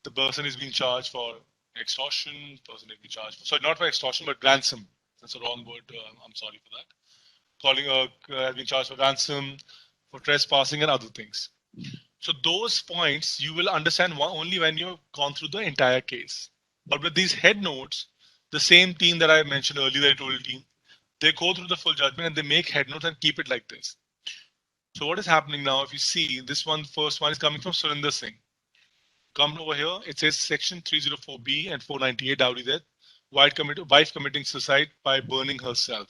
the person is being charged for extortion. Person is being charged, sorry, not for extortion, but ransom. That's a wrong word. I'm sorry for that. Has been charged for ransom, for trespassing, and other things. So those points you will understand only when you've gone through the entire case. But with these head notes, the same team that I mentioned earlier, the editorial team, they go through the full judgment and they make head notes and keep it like this. So what is happening now? If you see this one, first one is coming from Surinder Singh. Come over here. It says section 304B and 498 dowry death. Wife committing suicide by burning herself.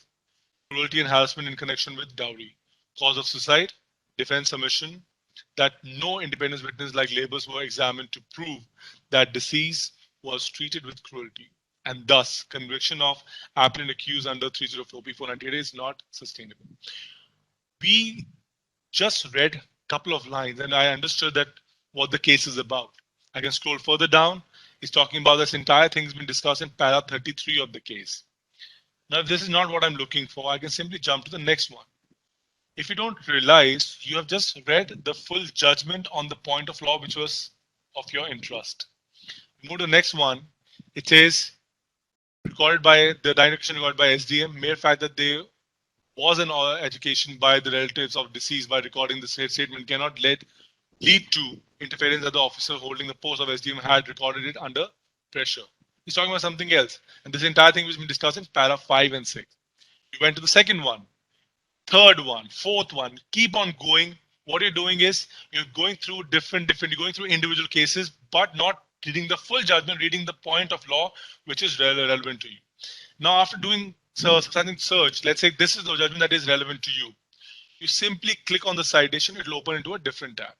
Cruelty and harassment in connection with dowry. Cause of suicide. Defense submission that no independent witness like laborers were examined to prove that deceased was treated with cruelty, and thus conviction of appellant accused under 304B 498 is not sustainable. We just read a couple of lines and I understood that what the case is about. I can scroll further down. It's talking about this entire thing has been discussed in para 33 of the case. Now, if this is not what I'm looking for, I can simply jump to the next one. If you don't realize, you have just read the full judgment on the point of law which was of your interest. Move to the next one. It says recorded by the direction recorded by SDM. Mere fact that there was an education by the relatives of deceased by recording the statement cannot lead to interference that the officer holding the post of SDM had recorded it under pressure. He's talking about something else. And this entire thing was been discussed in para 5 and 6. We went to the second one, third one, fourth one, keep on going. What you're doing is you're going through you're going through individual cases, but not reading the full judgment, reading the point of law, which is relevant to you. Now, after doing search, let's say this is the judgment that is relevant to you. You simply click on the citation, it will open into a different tab.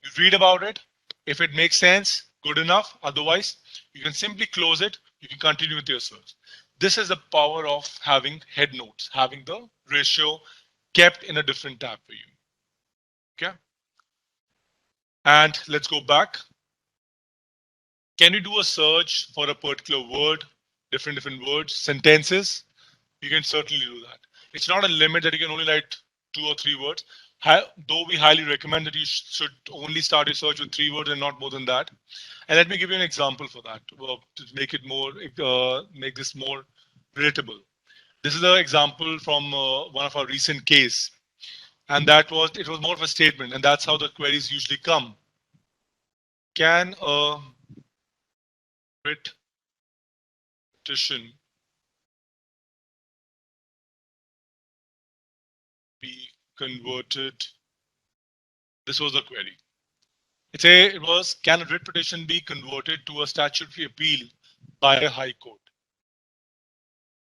You read about it. If it makes sense, good enough. Otherwise, you can simply close it. You can continue with your search. This is the power of having head notes, having the ratio kept in a different tab for you. Okay. And let's go back. Can you do a search for a particular word, different words, sentences? You can certainly do that. It's not a limit that you can only write 2 or 3 words. Though we highly recommend that you should only start your search with 3 words and not more than that. And let me give you an example for that to make it more, make this more relatable. This is an example from one of our recent case, and it was more of a statement, and that's how the queries usually come. Can a writ petition be converted? This was the query. It was, can a writ petition be converted to a statutory appeal by a high court?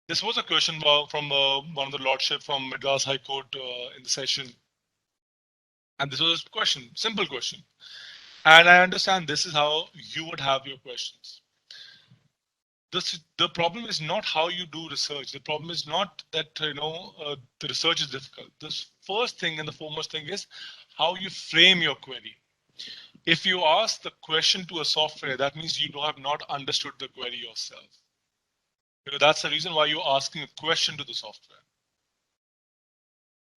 This was a question from one of the lordship from Madras High Court in the session. And this was a question, simple question. And I understand this is how you would have your questions. The problem is not how you do research. The problem is not that, the research is difficult. The first thing and the foremost thing is how you frame your query. If you ask the question to a software, that means you have not understood the query yourself. That's the reason why you're asking a question to the software.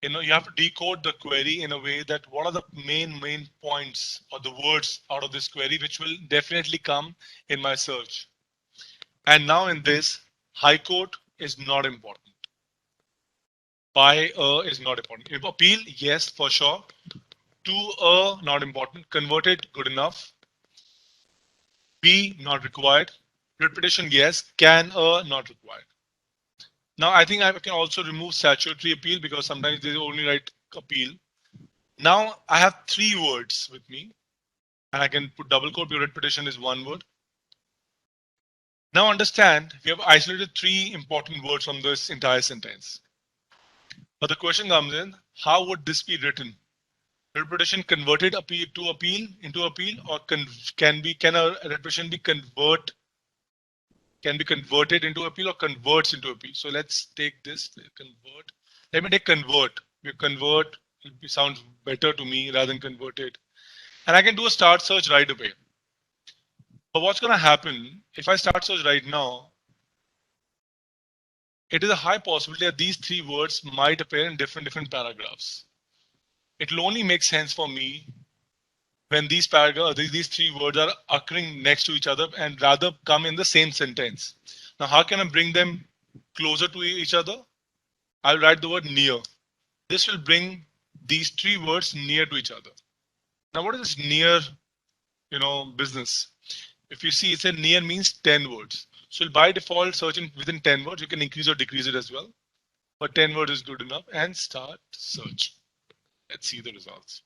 You have to decode the query in a way that what are the main points or the words out of this query, which will definitely come in my search. And now in this, high court is not important. By is not important. If appeal, yes, for sure. To not important. Converted, good enough. B, not required. Writ petition, yes. Can not required. Now I think I can also remove statutory appeal because sometimes they only write appeal. Now I have 3 words with me, and I can put double quote because writ petition is 1 word. Now understand, we have isolated 3 important words from this entire sentence. But the question comes in, how would this be written? Writ petition converted appeal to appeal into appeal, or can a writ petition be converted into appeal or converts into appeal? So let's take this convert. Let me take convert. Convert sounds better to me rather than converted. And I can do a start search right away. But what's going to happen if I start search right now? It is a high possibility that these 3 words might appear in different paragraphs. It will only make sense for me when these 3 words are occurring next to each other and rather come in the same sentence. Now, how can I bring them closer to each other? I'll write the word near. This will bring these 3 words near to each other. Now, what is this near, business? If you see, it said near means 10 words. So by default, searching within 10 words, you can increase or decrease it as well. But 10 words is good enough, and start search. Let's see the results.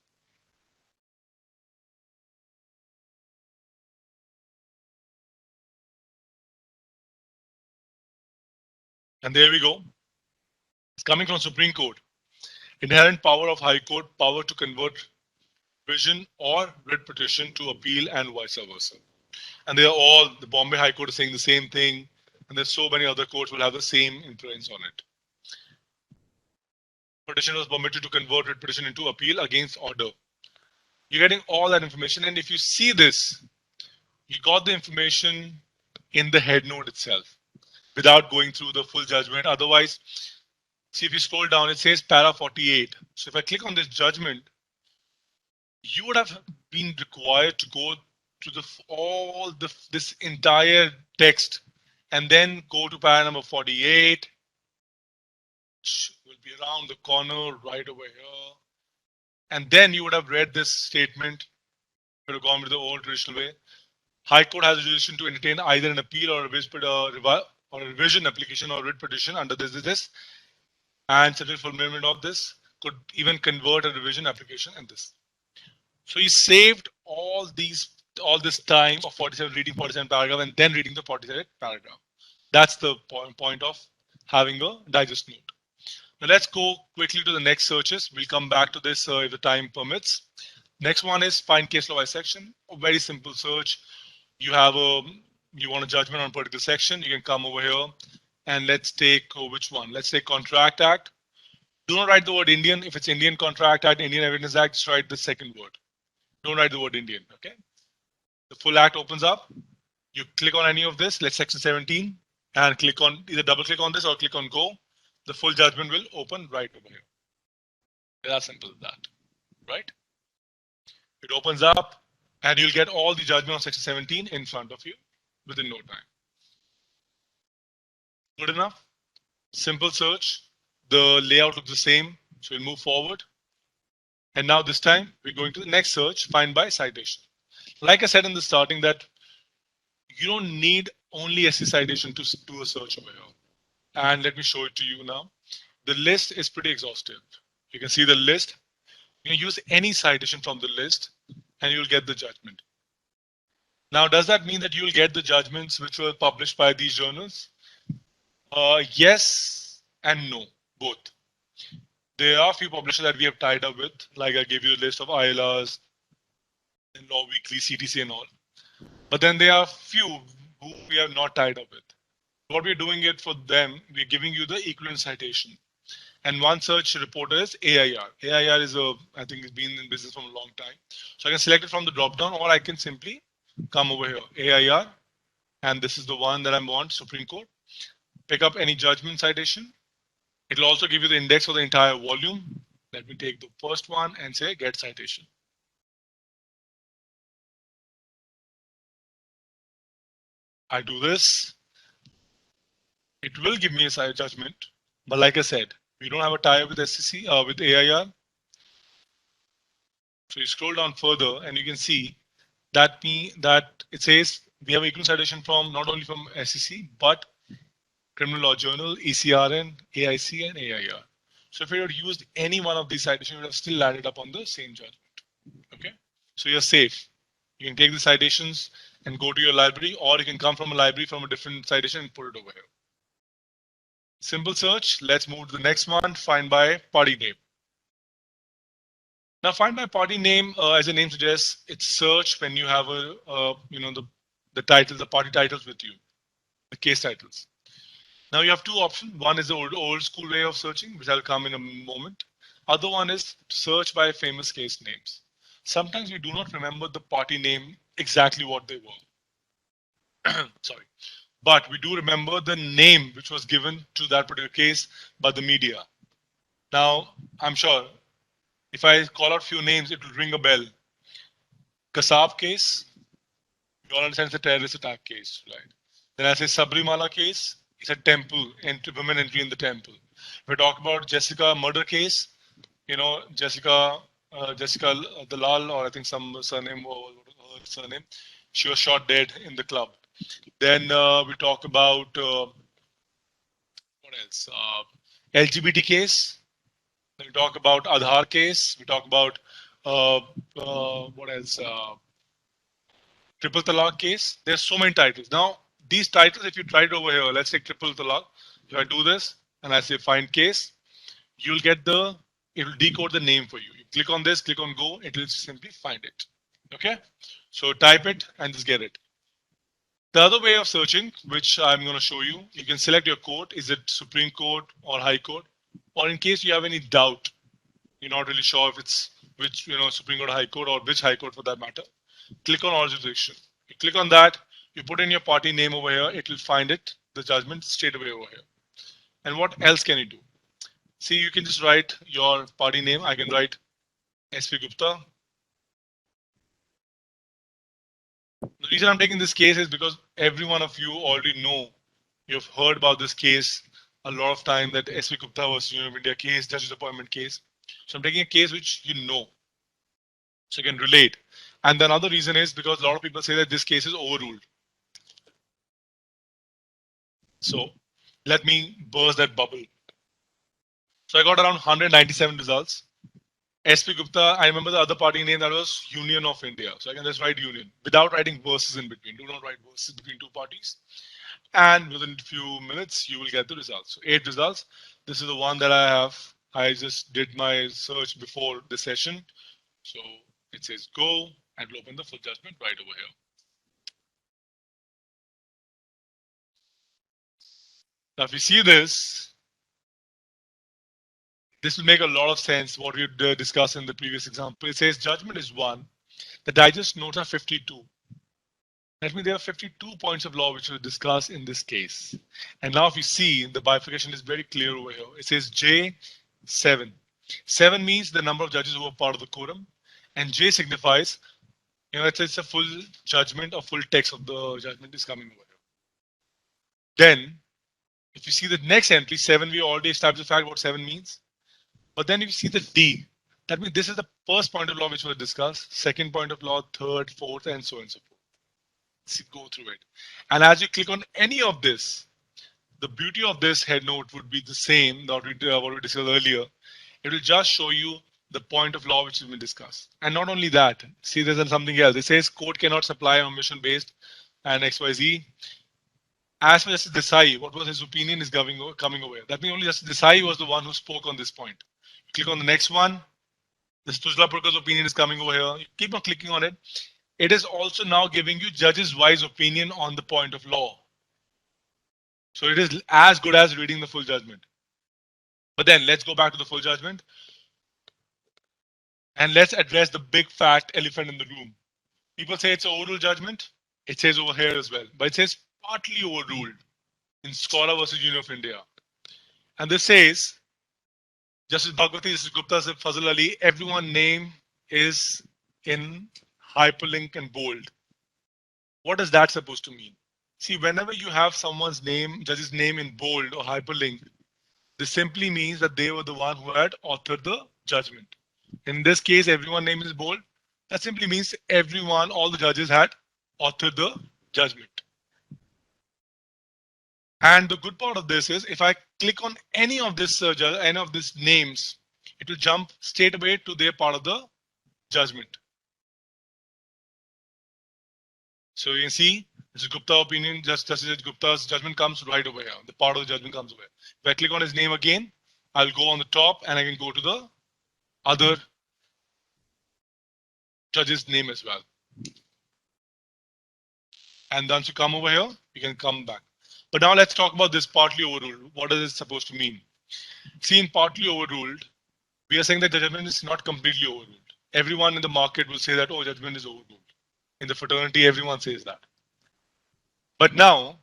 And there we go. It's coming from Supreme Court. Inherent power of High Court, power to convert vision or writ petition to appeal and vice versa. And they are all, the Bombay High Court is saying the same thing. And there's so many other courts will have the same influence on it. Petition was permitted to convert writ petition into appeal against order. You're getting all that information. And if you see this, you got the information in the head note itself without going through the full judgment. Otherwise, see, if you scroll down, it says para 48. So if I click on this judgment, you would have been required to go to this entire text and then go to para number 48, which will be around the corner right over here. And then you would have read this statement. You would have gone with the old traditional way. High Court has a jurisdiction to entertain either an appeal or a revision application or writ petition under this, and certain fulfillment of this could even convert a revision application and this. So he saved all this time of 47 paragraph and then reading the 47th paragraph. That's the point of having a digest note. Now let's go quickly to the next searches. We'll come back to this if the time permits. Next one is find case law by section. A very simple search. You want a judgment on a particular section. You can come over here and let's take which one? Let's take Contract Act. Do not write the word Indian. If it's Indian Contract Act, Indian Evidence Act, just write the second word. Don't write the word Indian. Okay. The full act opens up. You click on any of this. Let's section 17 and click on either double click on this or click on go. the full judgment will open right over here. It's as simple as that, right? It opens up and you'll get all the judgment on section 17 in front of you within no time. Good enough? Simple search. The layout looks the same. So we'll move forward. And now this time we're going to the next search, find by citation. Like I said in the starting that you don't need only SC citation to do a search over here. And let me show it to you now. The list is pretty exhaustive. You can see the list. You can use any citation from the list and you'll get the judgment. Now, does that mean that you'll get the judgments which were published by these journals? Yes and no, both. There are a few publishers that we have tied up with, like I gave you a list of ILRs, and Law Weekly, CTC and all. But then there are few who we are not tied up with. What we're doing it for them, we're giving you the equivalent citation. And one search reporter is AIR. AIR is I think it's been in business for a long time. So I can select it from the drop down or I can simply come over here, AIR. And this is the one that I want, Supreme Court. Pick up any judgment citation. It'll also give you the index for the entire volume. Let me take the first one and say get citation. I do this. It will give me a side judgment. But like I said, we don't have a tie with SCC, with AIR. So you scroll down further and you can see that it says we have equivalent citation from not only from SCC, but Criminal Law Journal, ECRN, AIC, and AIR. So if you had used any one of these citations, you would have still landed up on the same judgment. Okay, so you're safe. You can take the citations and go to your library, or you can come from a library from a different citation and put it over here. Simple search. Let's move to the next one. Find by party name. Now, find by party name, as the name suggests, it's search when you have the titles, the party titles with you, the case titles. Now you have two options. One is the old school way of searching, which I'll come in a moment. Other one is search by famous case names. Sometimes we do not remember the party name exactly what they were. Sorry. But we do remember the name which was given to that particular case by the media. Now, I'm sure if I call out few names, it will ring a bell. Kasab case, you all understand it's a terrorist attack case, right? Then I say Sabrimala case, it's a temple, women entering in the temple. If we talk about Jessica murder case, Jessica Dalal, or I think some surname or her surname, she was shot dead in the club. Then we talk about what else? LGBT case. Then we talk about Aadhaar case. We talk about what else? Triple Talaq case. There's so many titles. Now, these titles, if you try it over here, let's take Triple Talaq. If I do this and I say find case, you'll get it will decode the name for you. You click on this, click on go, it will simply find it. Okay. So type it and just get it. The other way of searching, which I'm going to show you, you can select your court. Is it Supreme Court or High Court? Or in case you have any doubt, you're not really sure if it's which, Supreme Court or High Court or which High Court for that matter. Click on jurisdiction. You click on that, you put in your party name over here, it will find it, the judgment straight away over here. And what else can you do? See, you can just write your party name. I can write SP Gupta. The reason I'm taking this case is because every one of you already know, you've heard about this case a lot of time, that SP Gupta versus Union of India case, judge's appointment case. So I'm taking a case which you know, so you can relate. And the other reason is because a lot of people say that this case is overruled. So let me burst that bubble. So I got around 197 results. SP Gupta, I remember the other party name, that was Union of India. So I can just write Union without writing verses in between. Do not write verses between two parties. And within a few minutes, you will get the results. So 8 results. This is the one that I have. I just did my search before the session. So it says go and we'll open the full judgment right over here. Now, if you see this will make a lot of sense what we discussed in the previous example. It says judgment is 1. The digest notes are 52. That means there are 52 points of law which were discussed in this case. And now if you see, the bifurcation is very clear over here. It says J7. 7 means the number of judges who are part of the quorum. And J signifies, it's a full judgment or full text of the judgment is coming over here. Then, if you see the next entry, 7, we already established the fact what 7 means. But then if you see the D, that means this is the first point of law which was discussed, second point of law, third, fourth, and so on and so forth. Let's go through it. And as you click on any of this, the beauty of this head note would be the same that we discussed earlier. It will just show you the point of law which has been discussed. And not only that, see there's something else. It says court cannot supply omission based and XYZ. As for Justice Desai, what was his opinion is coming over here. That means only Justice Desai was the one who spoke on this point. Click on the next one. This Tuzla Purka's opinion is coming over here. You keep on clicking on it. It is also now giving you judge's wise opinion on the point of law. So it is as good as reading the full judgment. But then let's go back to the full judgment. And let's address the big fat elephant in the room. People say it's an oral judgment. It says over here as well. But it says partly overruled in Scholar versus Union of India. And this says, Justice Bhagwati, Justice Gupta, Fazal Ali, everyone's name is in hyperlink and bold. What is that supposed to mean? See, whenever you have someone's name, judge's name in bold or hyperlink, this simply means that they were the one who had authored the judgment. In this case, everyone's name is bold. That simply means everyone, all the judges had authored the judgment. And the good part of this is if I click on any of this names, it will jump straight away to their part of the judgment. So you can see this is Gupta opinion, Justice Gupta's judgment comes right over here. The part of the judgment comes over here. If I click on his name again, I'll go on the top and I can go to the other judge's name as well. And once you come over here, you can come back. But now let's talk about this partly overruled. What is it supposed to mean? See, in partly overruled, we are saying that the judgment is not completely overruled. Everyone in the market will say that, oh, judgment is overruled. In the fraternity, everyone says that. But now,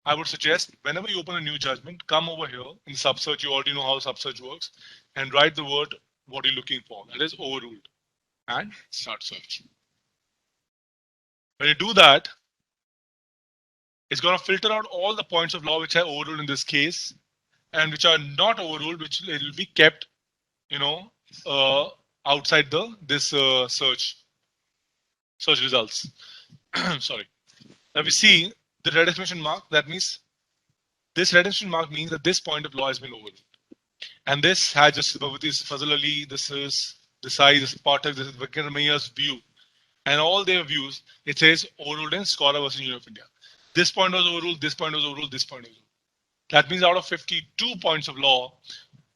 I would suggest whenever you open a new judgment, come over here in the subsearch. You already know how subsearch works, and write the word what you're looking for. That is overruled, and start search. When you do that, it's going to filter out all the points of law which are overruled in this case, and which are not overruled, which will be kept, outside this search results. Sorry. Now we see the red exclamation mark. That means this red exclamation mark means that this point of law has been overruled. And this has Justice Bhagwati, Fazal Ali, this is Desai, this is Pathak, this is Vikramaiya's view. And all their views, it says overruled in Scholar versus Union of India. This point was overruled, this point was overruled, this point was overruled. That means out of 52 points of law,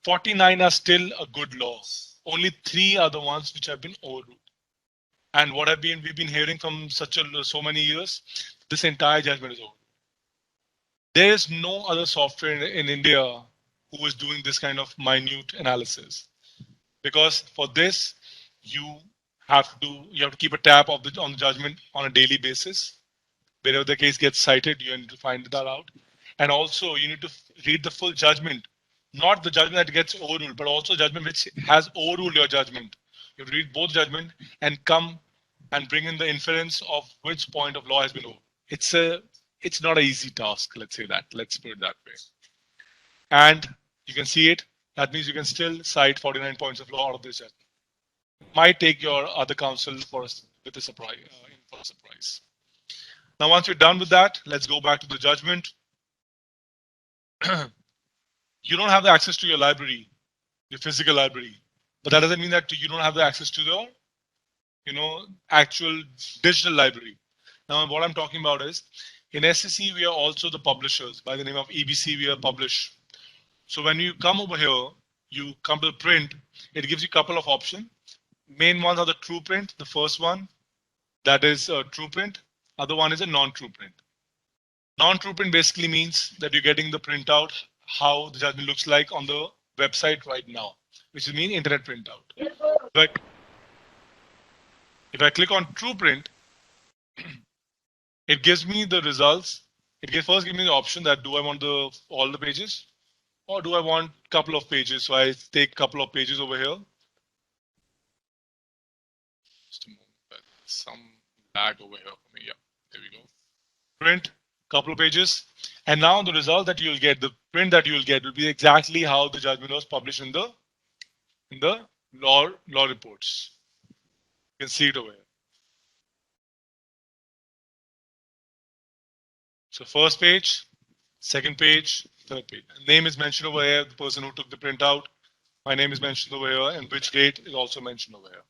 49 are still a good law. Only 3 are the ones which have been overruled. And what we've been hearing from so many years, this entire judgment is overruled. There is no other software in India who is doing this kind of minute analysis. Because for this, you have to keep a tab on the judgment on a daily basis. Wherever the case gets cited, you need to find that out. And also you need to read the full judgment, not the judgment that gets overruled, but also judgment which has overruled your judgment. You have to read both judgment and come and bring in the inference of which point of law has been overruled. It's not an easy task, let's say that. Let's put it that way. And you can see it. That means you can still cite 49 points of law out of this judgment. Might take your other counsel with a surprise. Now, once you're done with that, let's go back to the judgment. You don't have the access to your library, your physical library, but that doesn't mean that you don't have the access to the, actual digital library. Now, what I'm talking about is in SCC, we are also the publishers. By the name of EBC, we are publish. So when you come over here, you come to the print, it gives you a couple of options. Main ones are the true print. The first one, that is a true print. Other one is a non-true print. Non-true print basically means that you're getting the printout, how the judgment looks like on the website right now, which means internet printout. But if I click on true print, it gives me the results. First give me the option that do I want all the pages or do I want a couple of pages? So I take a couple of pages over here. Just a moment, some lag over here for me. Yeah, there we go. Print, couple of pages. And now the result that you'll get, the print that you'll get will be exactly how the judgment was published in the law reports. You can see it over here. So first page, second page, third page. Name is mentioned over here, the person who took the printout. My name is mentioned over here, and which date is also mentioned over here.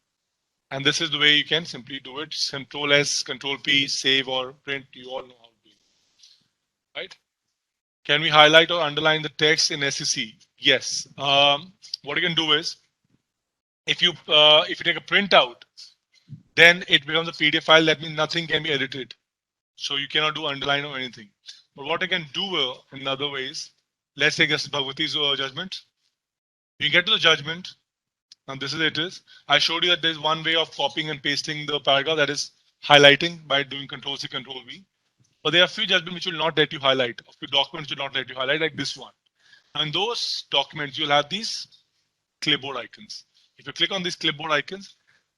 And this is the way you can simply do it. Control S, Control P, save or print. You all know how to do it. Right? Can we highlight or underline the text in SCC? Yes. What you can do is, if you take a printout, then it becomes a PDF file. That means nothing can be edited. So you cannot do underline or anything. But what I can do in other ways, let's take this Bhagwati's judgment. You get to the judgment. Now this is it is. I showed you that there's one way of copying and pasting the paragraph, that is highlighting by doing Control C, Control V. But there are a few judgments which will not let you highlight, a few documents which will not let you highlight, like this one. And those documents, you'll have these clipboard icons. If you click on these clipboard icons,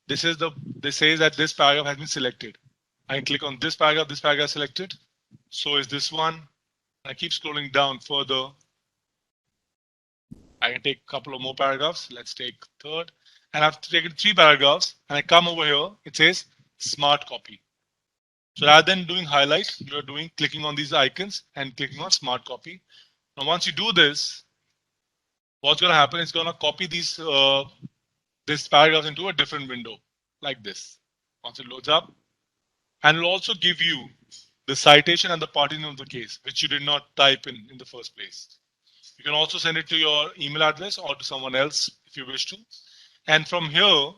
this says that this paragraph has been selected. I click on this paragraph selected. So is this one. I keep scrolling down further. I can take a couple of more paragraphs. Let's take third. And I've taken 3 paragraphs and I come over here. It says smart copy. So rather than doing highlight, you're clicking on these icons and clicking on smart copy. Now, once you do this, what's going to happen is going to copy these this paragraph into a different window like this. Once it loads up, and it'll also give you the citation and the party name of the case, which you did not type in the first place. You can also send it to your email address or to someone else if you wish to. And from here,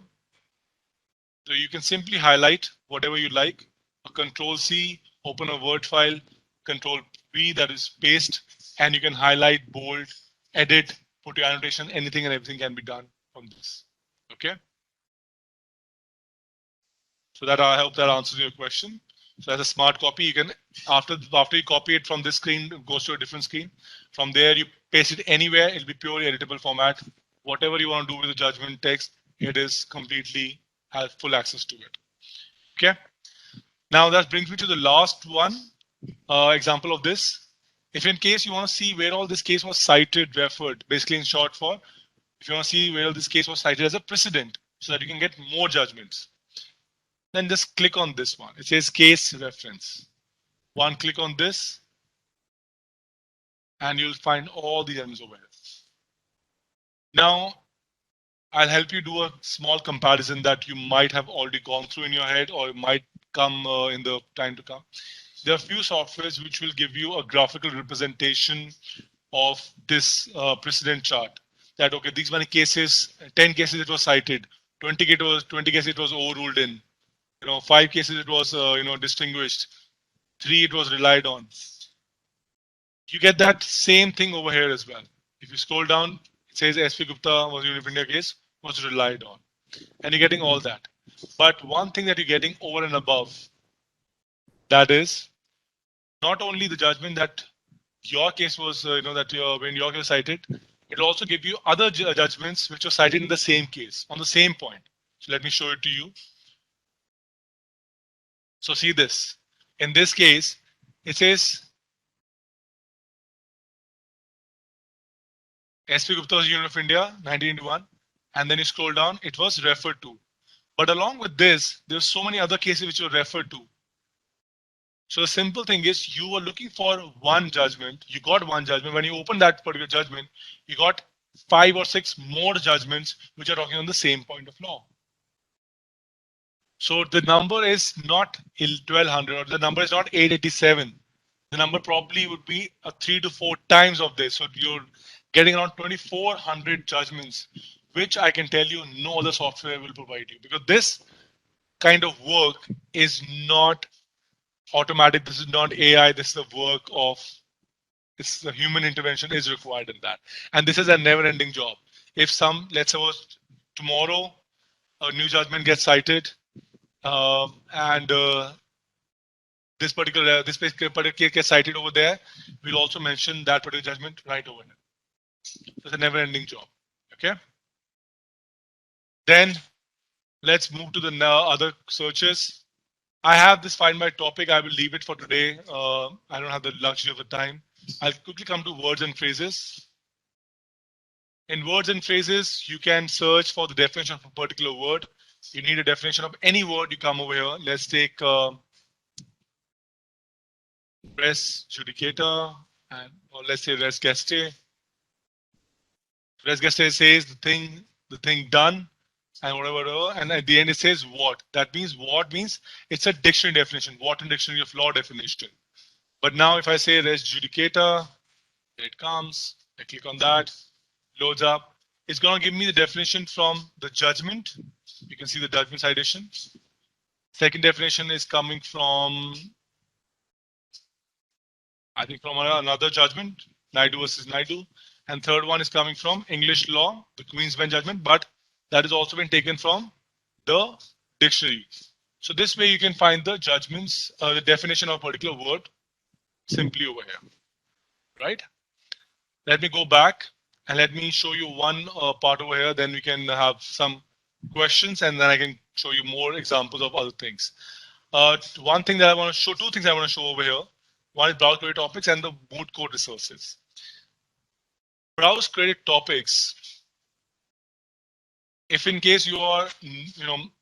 you can simply highlight whatever you like. A Control C, open a Word file, Control V, that is paste, and you can highlight, bold, edit, put your annotation, anything and everything can be done from this. Okay. So that I hope that answers your question. So as a smart copy, you can after you copy it from this screen, it goes to a different screen. From there, you paste it anywhere. It'll be purely editable format. Whatever you want to do with the judgment text, it is completely has full access to it. Okay. Now that brings me to the last one example of this. If in case you want to see where all this case was cited, referred, basically in short for, if you want to see where all this case was cited as a precedent, so that you can get more judgments, then just click on this one. It says case reference. One click on this, and you'll find all the judgments over here. Now, I'll help you do a small comparison that you might have already gone through in your head or might come in the time to come. There are a few softwares which will give you a graphical representation of this precedent chart. That okay, these many cases, 10 cases it was cited, 20 cases it was overruled in, 5 cases it was distinguished, 3 it was relied on. You get that same thing over here as well. If you scroll down, it says SP Gupta was Union of India case was relied on, and you're getting all that. But one thing that you're getting over and above, that is not only the judgment that your case was, when your case was cited, it will also give you other judgments which are cited in the same case on the same point. So let me show it to you. So see this. In this case, it says SP Gupta was Union of India, 1981, and then you scroll down, it was referred to. But along with this, there's so many other cases which were referred to. So the simple thing is you were looking for one judgment. You got one judgment. When you open that particular judgment, you got 5 or 6 more judgments which are talking on the same point of law. So the number is not 1200 or the number is not 887. The number probably would be 3 to 4 times of this. So you're getting around 2400 judgments, which I can tell you no other software will provide you, because this kind of work is not automatic. This is not AI. This is the work of the human intervention is required in that. And this is a never ending job. If let's suppose tomorrow a new judgment gets cited and this particular case gets cited over there, we'll also mention that particular judgment right over here. So it's a never-ending job. Okay. Then let's move to the other searches. I have this find by topic. I will leave it for today. I don't have the luxury of the time. I'll quickly come to words and phrases. In words and phrases, you can search for the definition of a particular word. You need a definition of any word, you come over here. Let's take res judicata, and or let's say res geste. Res geste says the thing done, and whatever, and at the end it says what. That means what means it's a dictionary definition, what in dictionary of law definition. But now if I say res judicata, here it comes, I click on that, loads up. It's going to give me the definition from the judgment. You can see the judgment citation. Second definition is coming from, I think, from another judgment, Naidu versus Naidu. And third one is coming from English law, the Queen's Bench judgment, but that has also been taken from the dictionary. So this way you can find the judgments, the definition of a particular word simply over here, right? Let me go back and let me show you one part over here. Then we can have some questions and then I can show you more examples of other things. One thing that I want to show, two things I want to show over here. One is browse credit topics and the moot court resources. Browse credit topics. If in case you are,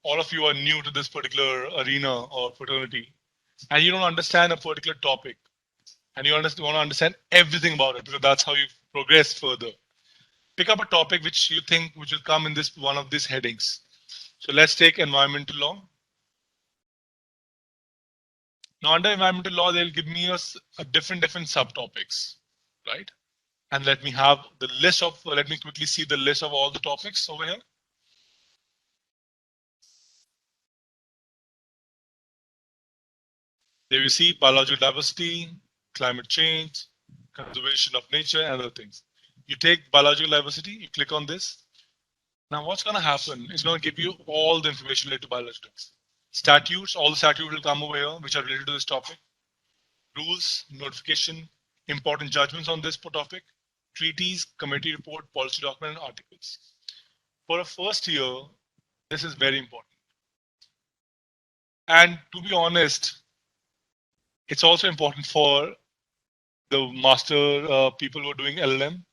all of you are new to this particular arena or fraternity and you don't understand a particular topic and you want to understand everything about it because that's how you progress further. Pick up a topic which you think which will come in this one of these headings. So let's take environmental law. Now under environmental law, they'll give me a different subtopics, right? And let me have the list of, let me quickly see the list of all the topics over here. There you see biological diversity, climate change, conservation of nature, and other things. You take biological diversity, you click on this. Now what's going to happen? It's going to give you all the information related to biological diversity. Statutes, all the statutes will come over here, which are related to this topic. Rules, notification, important judgments on this topic, treaties, committee report, policy document, and articles. For a first year, this is very important. And to be honest, it's also important for the master people who are doing LLM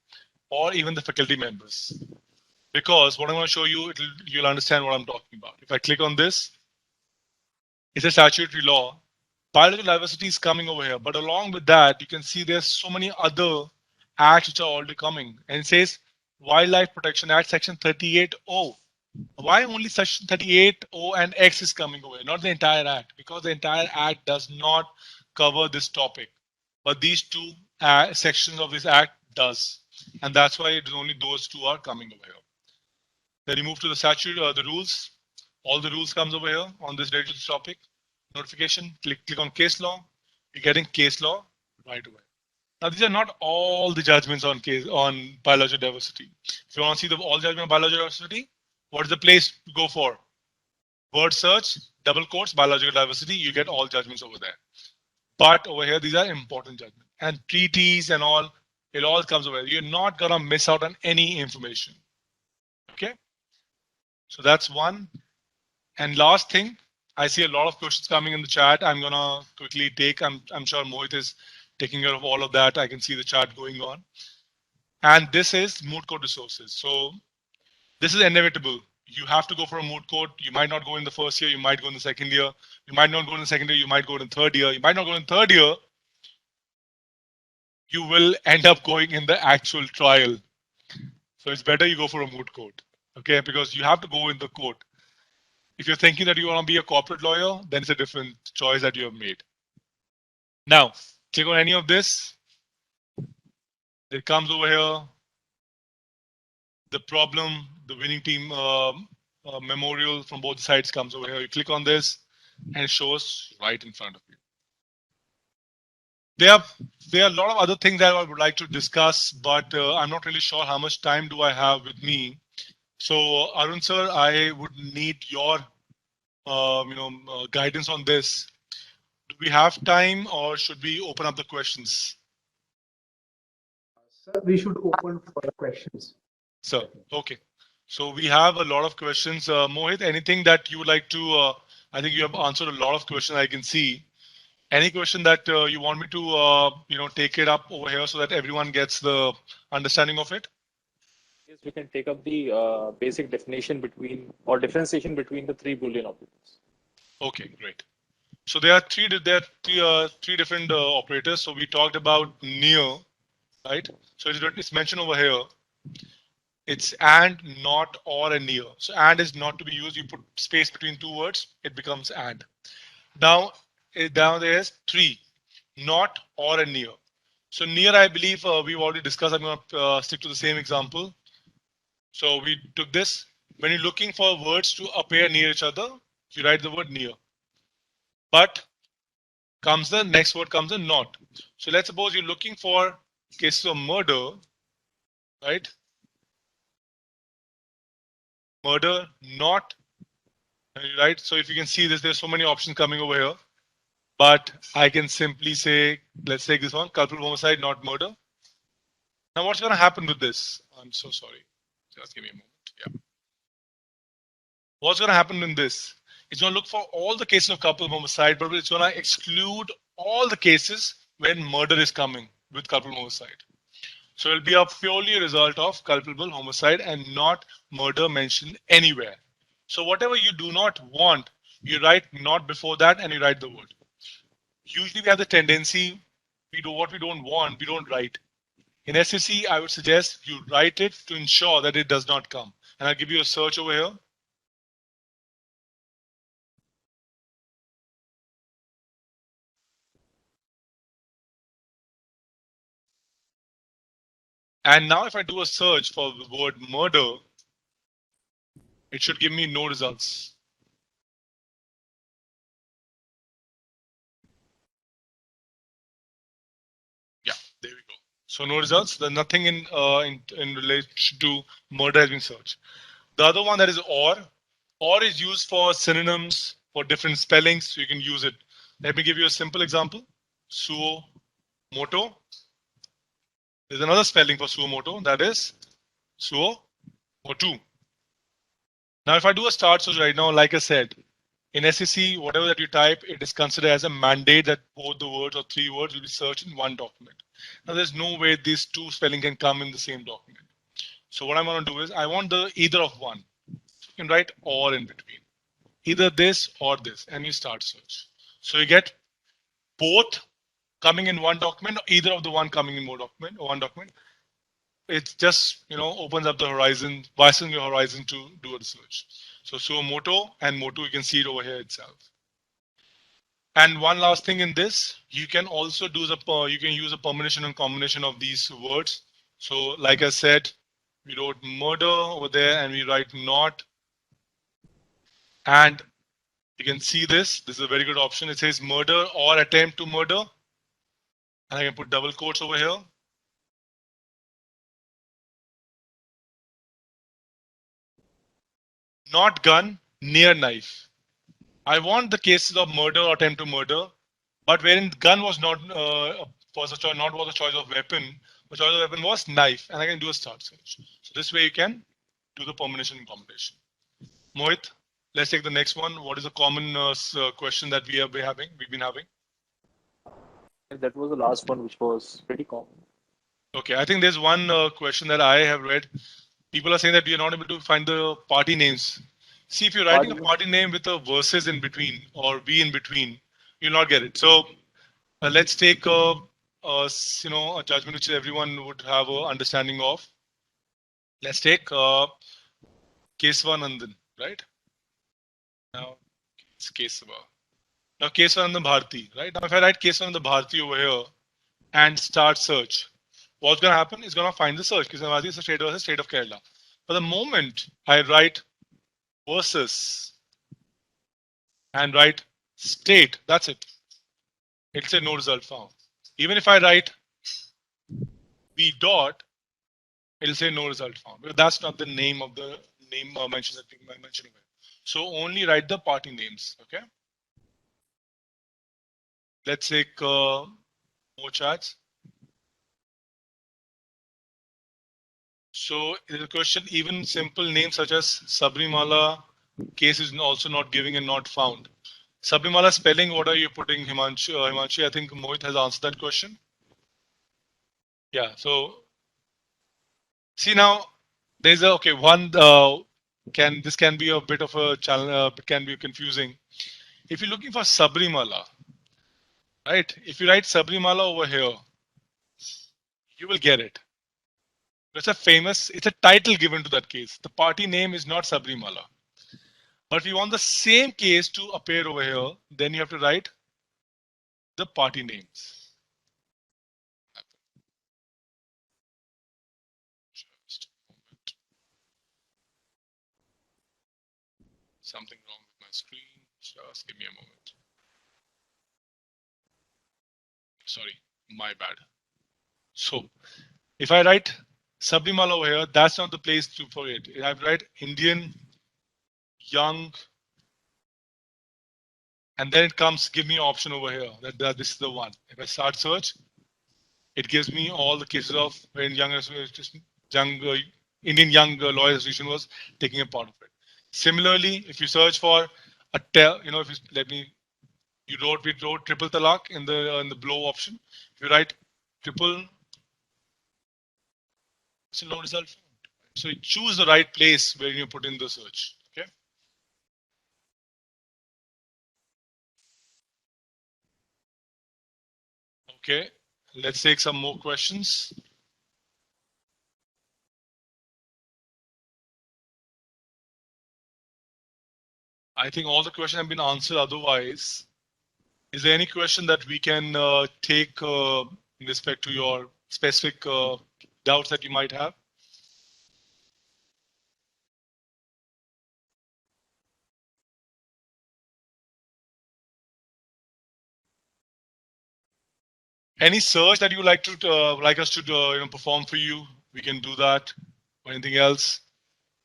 or even the faculty members. Because what I'm going to show you, you'll understand what I'm talking about. If I click on this, it's a statutory law. Biological diversity is coming over here. But along with that, you can see there's so many other acts which are already coming. And it says Wildlife Protection Act, Section 38O. Why only Section 38O and X is coming over here, not the entire act? Because the entire act does not cover this topic. But these two sections of this act does. And that's why it is only those two are coming over here. Then you move to the statute, the rules. All the rules comes over here on this related topic. Notification, click on case law. You're getting case law right away. Now these are not all the judgments on biological diversity. If you want to see all judgment on biological diversity, what is the place to go for? Word search, double quotes, biological diversity. You get all judgments over there. But over here, these are important judgments and treaties and all. It all comes over. You're not gonna miss out on any information. Okay. So that's one. And last thing, I see a lot of questions coming in the chat. I'm gonna quickly take. I'm sure Mohit is taking care of all of that. I can see the chat going on. And this is moot court resources. So this is inevitable. You have to go for a moot court. You might not go in the first year. You might go in the second year. You might not go in the second year. You might go in the third year. You might not go in the third year. You will end up going in the actual trial. So it's better you go for a moot court. Okay, because you have to go in the court. If you're thinking that you want to be a corporate lawyer, then it's a different choice that you have made. Now, click on any of this. It comes over here. The problem, the winning team memorial from both sides comes over here. You click on this and it shows right in front of you. There are a lot of other things that I would like to discuss, but I'm not really sure how much time do I have with me. So Arun sir, I would need your guidance on this. we have time or should we open up the questions? Sir, we should open for the questions. Sir, okay. So we have a lot of questions. Mohit, anything that you would like to, I think you have answered a lot of questions I can see. Any question that you want me to, take it up over here so that everyone gets the understanding of it? Yes, we can take up the basic definition between or differentiation between the three Boolean operators. Okay, great. So there are three different operators. So we talked about near, right? So it's mentioned over here. It's and, not, or, and near. So and is not to be used. You put space between two words, it becomes and. Now, down there's three, not, or, and near. So near, I believe we've already discussed. I'm going to stick to the same example. So we took this. When you're looking for words to appear near each other, you write the word near. But comes the next word comes the not. So let's suppose you're looking for cases of murder, right? Murder, not, right? So if you can see this, there's so many options coming over here. But I can simply say, let's take this one, culpable homicide, not murder. Now what's going to happen with this? I'm so sorry. Just give me a moment. Yeah. What's going to happen in this? It's going to look for all the cases of culpable homicide, but it's going to exclude all the cases when murder is coming with culpable homicide. So it'll be a purely a result of culpable homicide and not murder mentioned anywhere. So whatever you do not want, you write not before that and you write the word. Usually we have the tendency, we do what we don't want, we don't write. In SCC, I would suggest you write it to ensure that it does not come. And I'll give you a search over here. And now if I do a search for the word murder, it should give me no results. Yeah, there we go. So no results. There's nothing in relation to murder has been searched. The other one that is or is used for synonyms for different spellings, so you can use it. Let me give you a simple example. Suo moto. There's another spelling for suo moto, that is suo motu. Now, if I do a start search right now, like I said, in SCC, whatever that you type, it is considered as a mandate that both the words or three words will be searched in one document. Now, there's no way these two spelling can come in the same document. So what I'm going to do is I want the either of one. You can write or in between. Either this or this, and you start search. So you get both coming in one document, or either of the one coming in one document. It just opens up the horizon, widens your horizon to do a search. So suo moto and motu, you can see it over here itself. And one last thing in this, you can also do you can use a permutation and combination of these words. So like I said, we wrote murder over there and we write not. And you can see this. This is a very good option. It says murder or attempt to murder. And I can put double quotes over here. Not gun, near knife. I want the cases of murder or attempt to murder, but wherein gun was not was a choice of weapon. The choice of weapon was knife, and I can do a start search. So this way you can do the permutation and combination. Mohit, let's take the next one. What is a common question that we've been having? And that was the last one, which was pretty common. Okay, I think there's one question that I have read. People are saying that we are not able to find the party names. See, if you're writing a party name with a verses in between or V in between, you'll not get it. So let's take a judgment which everyone would have an understanding of. Let's take Kesvanandan, right? Now it's Kesava. Now Kesvanandan Bharti, right? Now if I write Kesvanandan Bharti over here and start search, what's going to happen? It's going to find the search. Kesvanandan Bharti is the state of Kerala. But the moment I write versus and write state, that's it. It'll say no result found. Even if I write v dot, it'll say no result found. But that's not the name of the name mentioned that we mentioned here. So only write the party names. Okay. Let's take more chats. So the question, even simple names such as Sabrimala case is also not giving and not found. Sabrimala spelling, what are you putting, Himanshu? Himanshu, I think Mohit has answered that question. Yeah, so see now, there's a, okay, one, this can be a bit of a challenge, can be confusing. If you're looking for Sabrimala, right? If you write Sabrimala over here, you will get it. It's a famous, it's a title given to that case. The party name is not Sabrimala. But if you want the same case to appear over here, then you have to write the party names. Just a moment. Something wrong with my screen. Just give me a moment. Sorry, my bad. So if I write Sabrimala over here, that's not the place to for it. I write Indian, young, and then it comes, give me an option over here that this is the one. If I start search, it gives me all the cases of when young Indian young lawyer association was taking a part of it. Similarly, if you search for a if you let me, we wrote triple talaq in the below option. If you write triple, it's a no result found. So you choose the right place where you put in the search. Okay. Okay. Let's take some more questions. I think all the questions have been answered. Otherwise, is there any question that we can take in respect to your specific doubts that you might have? Any search that you would like to like us to perform for you? We can do that. Or anything else?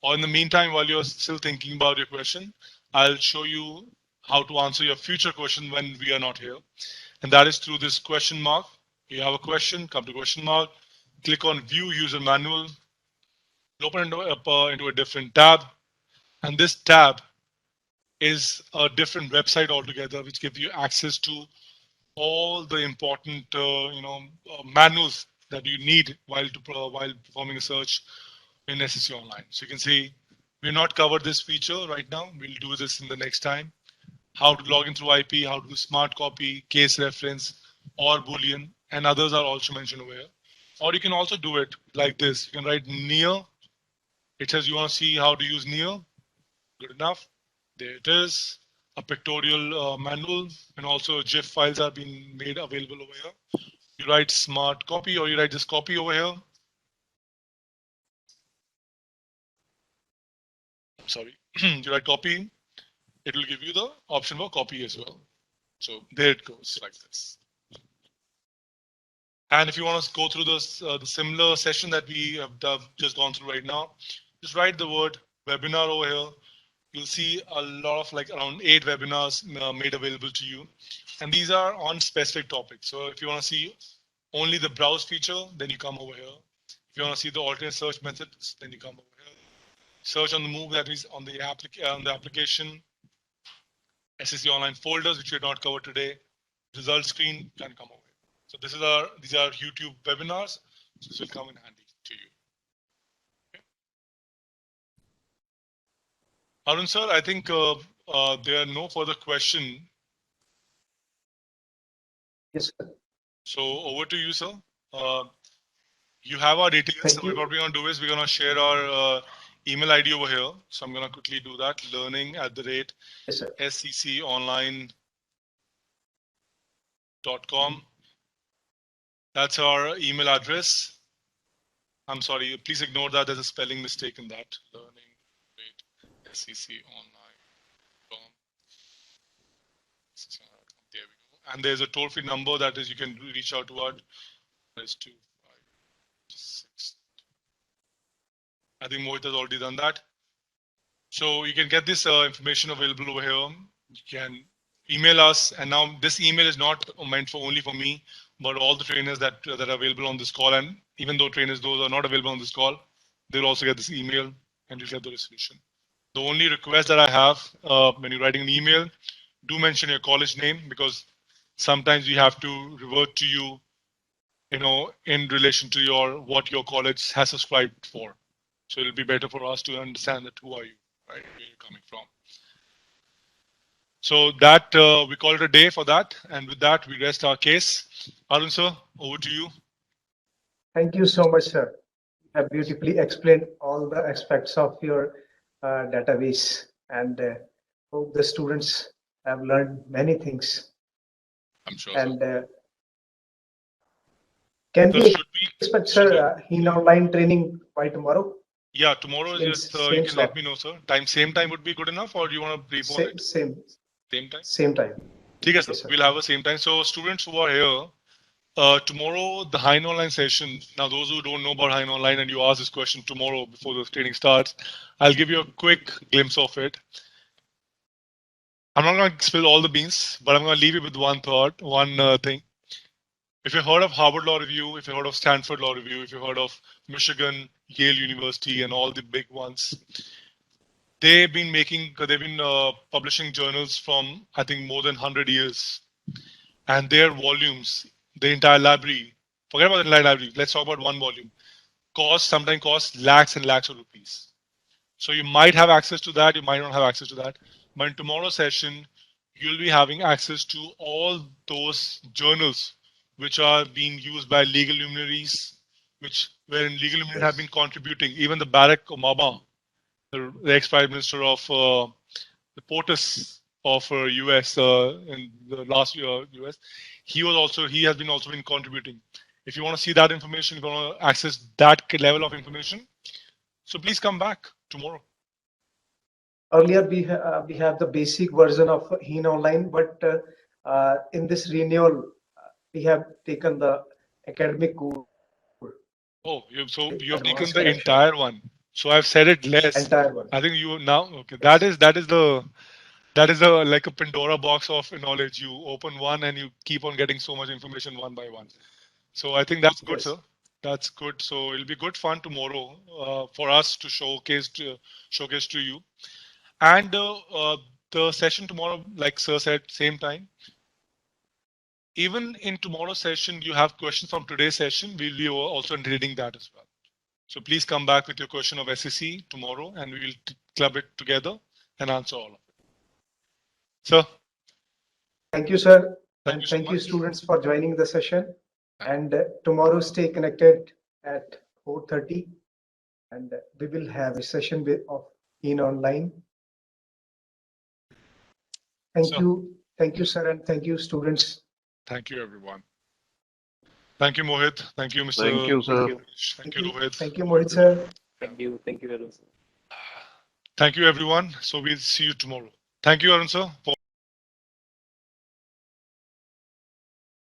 Or in the meantime, while you're still thinking about your question, I'll show you how to answer your future question when we are not here. And that is through this question mark. You have a question, come to question mark, click on view user manual, open into a different tab. And this tab is a different website altogether, which gives you access to all the important manuals that you need while performing a search in SCC Online. So you can see we've not covered this feature right now. We'll do this in the next time. How to log in through IP, how to do smart copy, case reference, or Boolean, and others are also mentioned over here. Or you can also do it like this. You can write near. It says you want to see how to use near. Good enough. There it is. A pictorial manual, and also GIF files are being made available over here. You write smart copy, or you write this copy over here. Sorry, you write copy. It will give you the option for copy as well. So there it goes, like this. And if you want to go through this the similar session that we have just gone through right now, just write the word webinar over here. You'll see a lot of like around 8 webinars made available to you. And these are on specific topics. So if you want to see only the browse feature, then you come over here. If you want to see the alternate search methods, then you come over here. Search on the move, that is on the application, SCC Online folders, which we had not covered today. Result screen can come over. So these are YouTube webinars. So this will come in handy to you. Okay. Arun sir, I think there are no further questions. Yes, sir. So over to you, sir. You have our details. Thank So you. what we're going to do is we're going to share our email ID over here. So I'm going to quickly do that. Yes, sir. learning@scconline.com. That's our email address. I'm sorry, please ignore that. There's a spelling mistake in that. learning@scconline.com. There we go. And there's a toll-free number that is you can reach out to us. That is 256. I think Mohit has already done that. So you can get this information available over here. You can email us. And now this email is not meant for only for me, but all the trainers that are available on this call. And even though trainers those are not available on this call, they'll also get this email and you'll get the resolution. The only request that I have when you're writing an email, do mention your college name, because sometimes we have to revert to you, in relation to what your college has subscribed for. So it'll be better for us to understand that who are you, right? Where you're coming from. So that we call it a day for that. And with that, we rest our case. Arun sir, over to you. Thank you so much, sir. You have beautifully explained all the aspects of your database, and hope the students have learned many things. I'm sure. And Sir. can So we should we expect, sir, in online training by tomorrow? Yeah, tomorrow is Same- just same you can slot. let me know, sir. Same time would be good enough, or do you want to prepone it? Same Time? same time. Okay, sir. Yes, sir. We'll have a same time. So students who are here, tomorrow the High Online session. Now, those who don't know about High Online and you ask this question tomorrow before the training starts, I'll give you a quick glimpse of it. I'm not going to spill all the beans, but I'm going to leave you with one thought, one thing. If you've heard of Harvard Law Review, if you've heard of Stanford Law Review, if you've heard of Michigan, Yale University, and all the big ones, they've been publishing journals from, I think, more than 100 years. And their volumes, the entire library, forget about the entire library, let's talk about one volume, sometimes costs lakhs and lakhs of rupees. So you might have access to that, you might not have access to that. But in tomorrow's session, you'll be having access to all those journals which are being used by legal luminaries, wherein legal luminaries have been contributing. Even the Barack Obama, the ex-prime minister of the POTUS of US in the last year US, he has been also been contributing. If you want to see that information, if you want to access that level of information, so please come back tomorrow. Earlier, we have the basic version of HEAN Online, but in this renewal, we have taken the academic core. Oh, you have taken Advanced the collection. entire one. So I've said it less. Entire one. I think you now okay. That is like a Pandora box of knowledge. You open one and you keep on getting so much information one by one. So I think that's good, Yes. sir. That's good. So it'll be good fun tomorrow for us to showcase to you. And the session tomorrow, like sir said, same time. Even in tomorrow's session, you have questions from today's session. We'll be also reading that as well. So please come back with your question of SCC tomorrow, and we will club it together and answer all of it. Sir. Thank you, sir. Thank And you so thank you, much. students, for joining the session. And tomorrow, stay connected at 4:30. And we will have a session of HEAN Online. Thank Sir. you. Thank you, sir. And thank you, students. Thank you, everyone. Thank you, Mohit. Thank you, Mr. Thank you, sir. Thank you, Rohit. Thank you, Mohit, sir. Thank you, Arun. Thank you, everyone. So we'll see you tomorrow. Thank you, Arun, sir, for